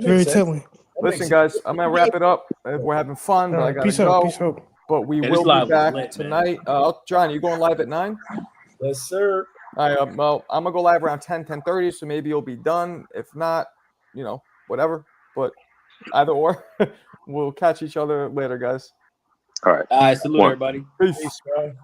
very telling. Listen, guys, I'm gonna wrap it up. We're having fun, but I gotta go. Peace out. But we will be back tonight. John, you going live at 9? Yes, sir. All right. Well, I'm gonna go live around 10:30, so maybe you'll be done. If not, whatever. But either or. We'll catch each other later, guys. All right. All right, salute everybody. Peace. Peace, man.